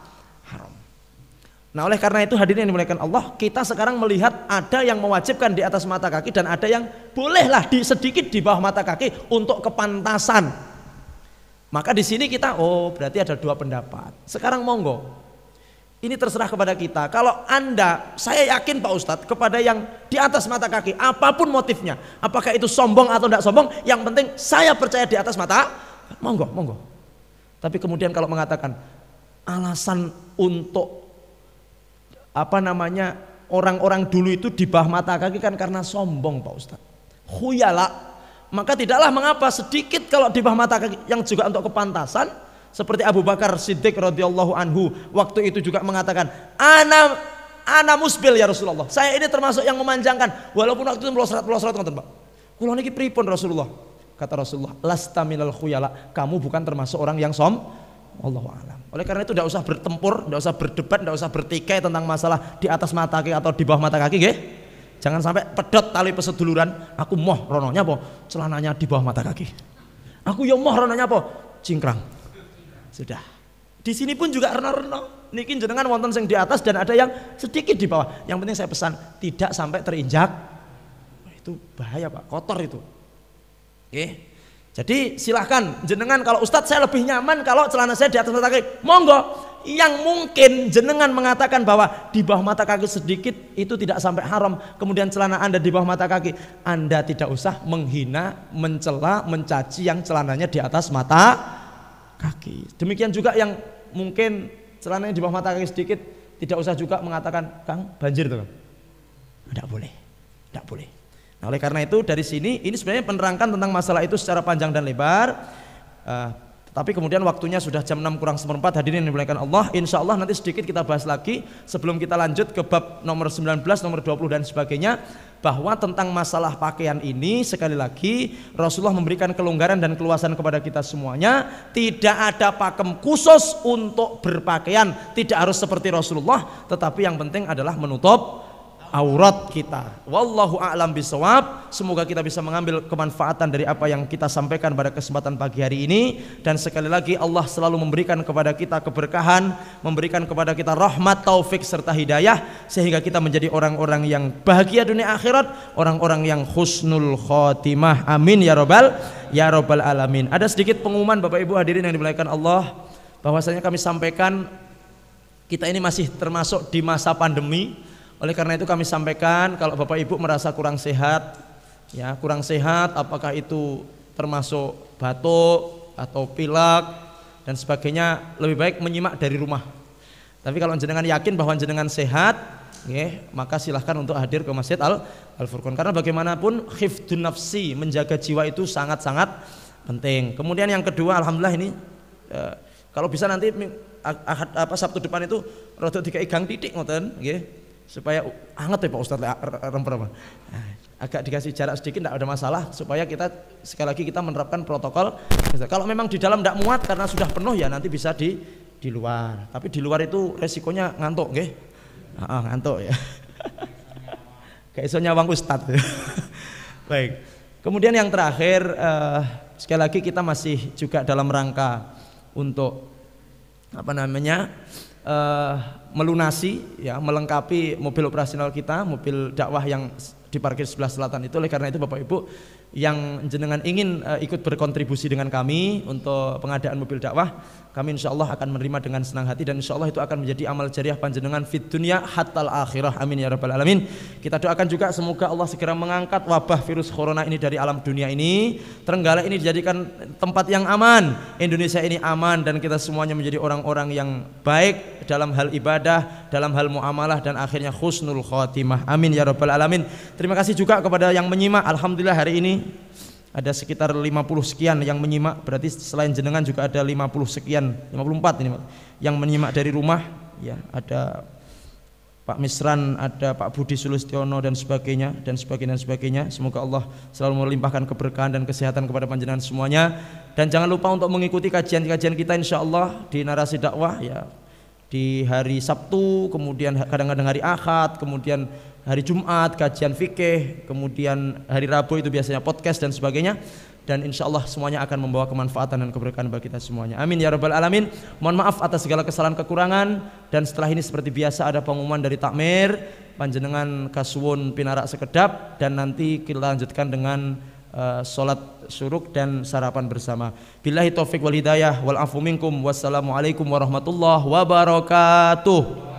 Nah, oleh karena itu hadirin yang dimuliakan Allah, kita sekarang melihat ada yang mewajibkan di atas mata kaki dan ada yang bolehlah sedikit di bawah mata kaki untuk kepantasan. Maka di sini kita, berarti ada dua pendapat. Sekarang monggo, ini terserah kepada kita. Kalau Anda, saya yakin Pak Ustadz, kepada yang di atas mata kaki, apapun motifnya, apakah itu sombong atau tidak sombong, yang penting saya percaya di atas mata, monggo. Tapi kemudian kalau mengatakan alasan untuk orang-orang dulu itu di bawah mata kaki kan karena sombong Pak Ustadz, khuyala, maka tidaklah mengapa sedikit kalau di bawah mata kaki yang juga untuk kepantasan, seperti Abu Bakar Siddiq radhiyallahu anhu waktu itu juga mengatakan, ana musbil ya Rasulullah, saya ini termasuk yang memanjangkan walaupun waktu itu melosot ngoten Pak. Kula niki pripun Rasulullah? Kata Rasulullah, lasta minal khuyala, kamu bukan termasuk orang yang Wallahu a'lam. Oleh karena itu tidak usah bertempur, tidak usah berdebat, tidak usah bertikai tentang masalah di atas mata kaki atau di bawah mata kaki, nggih. Jangan sampai pedot tali peseduluran, aku moh rononya apa? Celananya di bawah mata kaki. Aku ya moh rononya apa? Cingkrang. Sudah. Di sini pun juga reno-reno. Niki jenengan wonten sing di atas dan ada yang sedikit di bawah. Yang penting saya pesan tidak sampai terinjak. Itu bahaya Pak, kotor itu. Oke. Jadi silahkan jenengan, kalau Ustadz saya lebih nyaman kalau celana saya di atas mata kaki, monggo. Yang mungkin jenengan mengatakan bahwa di bawah mata kaki sedikit itu tidak sampai haram, kemudian celana Anda di bawah mata kaki, Anda tidak usah menghina, mencela, mencaci yang celananya di atas mata kaki. Demikian juga yang mungkin celananya di bawah mata kaki sedikit, tidak usah juga mengatakan, Kang banjir tuh. Tidak boleh, tidak boleh. Nah, oleh karena itu dari sini ini sebenarnya menerangkan tentang masalah itu secara panjang dan lebar. Tapi kemudian waktunya sudah jam 6 kurang seperempat, hadirin yang dimuliakan Allah. Insya Allah nanti sedikit kita bahas lagi sebelum kita lanjut ke bab nomor 19, nomor 20 dan sebagainya, bahwa tentang masalah pakaian ini sekali lagi Rasulullah memberikan kelonggaran dan keluasan kepada kita semuanya. Tidak ada pakem khusus untuk berpakaian, tidak harus seperti Rasulullah, tetapi yang penting adalah menutup aurat kita. Wallahu a'lam bishawab. Semoga kita bisa mengambil kemanfaatan dari apa yang kita sampaikan pada kesempatan pagi hari ini. Dan sekali lagi Allah selalu memberikan kepada kita keberkahan, memberikan kepada kita rahmat, taufik serta hidayah, sehingga kita menjadi orang-orang yang bahagia dunia akhirat, orang-orang yang husnul khotimah. Amin ya rabbal alamin. Ada sedikit pengumuman Bapak Ibu hadirin yang dimuliakan Allah, bahwasanya kami sampaikan kita ini masih termasuk di masa pandemi. Oleh karena itu kami sampaikan, kalau Bapak Ibu merasa kurang sehat, ya kurang sehat, apakah itu termasuk batuk atau pilek dan sebagainya, lebih baik menyimak dari rumah. Tapi kalau jenengan yakin bahwa jenengan sehat, ya, maka silahkan untuk hadir ke Masjid Al-Furqan. Karena bagaimanapun khifdun nafsi, menjaga jiwa itu sangat-sangat penting. Kemudian yang kedua, alhamdulillah ini kalau bisa nanti Sabtu depan itu rodok dikai gang titik ngoten, nggih. Supaya hangat ya Pak Ustadz rempah. Agak dikasih jarak sedikit tidak ada masalah, supaya kita sekali lagi kita menerapkan protokol. Kalau memang di dalam tidak muat karena sudah penuh, ya nanti bisa di luar. Tapi di luar itu resikonya ngantuk, nggih. Ngantuk ya. Kayak iso nyawang Ustadz. Baik. Kemudian yang terakhir, sekali lagi kita masih juga dalam rangka untuk melunasi, ya, melengkapi mobil operasional kita, mobil dakwah yang diparkir sebelah selatan itu. Oleh karena itu Bapak Ibu yang jenengan ingin ikut berkontribusi dengan kami untuk pengadaan mobil dakwah, kami insya Allah akan menerima dengan senang hati, dan insya Allah itu akan menjadi amal jariah panjenengan fid dunya hatal akhirah. Amin ya rabbal alamin. Kita doakan juga semoga Allah segera mengangkat wabah virus corona ini dari alam dunia ini. Trenggalek ini dijadikan tempat yang aman, Indonesia ini aman, dan kita semuanya menjadi orang-orang yang baik dalam hal ibadah, dalam hal muamalah, dan akhirnya husnul khotimah. Amin ya rabbal alamin. Terima kasih juga kepada yang menyimak. Alhamdulillah hari ini ada sekitar 50 sekian yang menyimak, berarti selain jenengan juga ada 50 sekian, 54 ini yang menyimak dari rumah, ya, ada Pak Misran, ada Pak Budi Sulistiono dan sebagainya dan sebagainya. Semoga Allah selalu melimpahkan keberkahan dan kesehatan kepada panjenengan semuanya. Dan jangan lupa untuk mengikuti kajian-kajian kita insyaallah di Narasi Dakwah, ya, di hari Sabtu, kemudian kadang-kadang hari Ahad, kemudian hari Jumat kajian fikih, kemudian hari Rabu itu biasanya podcast dan sebagainya. Dan insya Allah semuanya akan membawa kemanfaatan dan keberkahan bagi kita semuanya. Amin ya rabbal alamin. Mohon maaf atas segala kesalahan kekurangan. Dan setelah ini seperti biasa ada pengumuman dari takmir, panjenengan kasuwun pinarak sekedap, dan nanti kita lanjutkan dengan sholat syuruk dan sarapan bersama. Billahi taufiq wal hidayah wal afu minkum. Wassalamualaikum warahmatullahi wabarakatuh.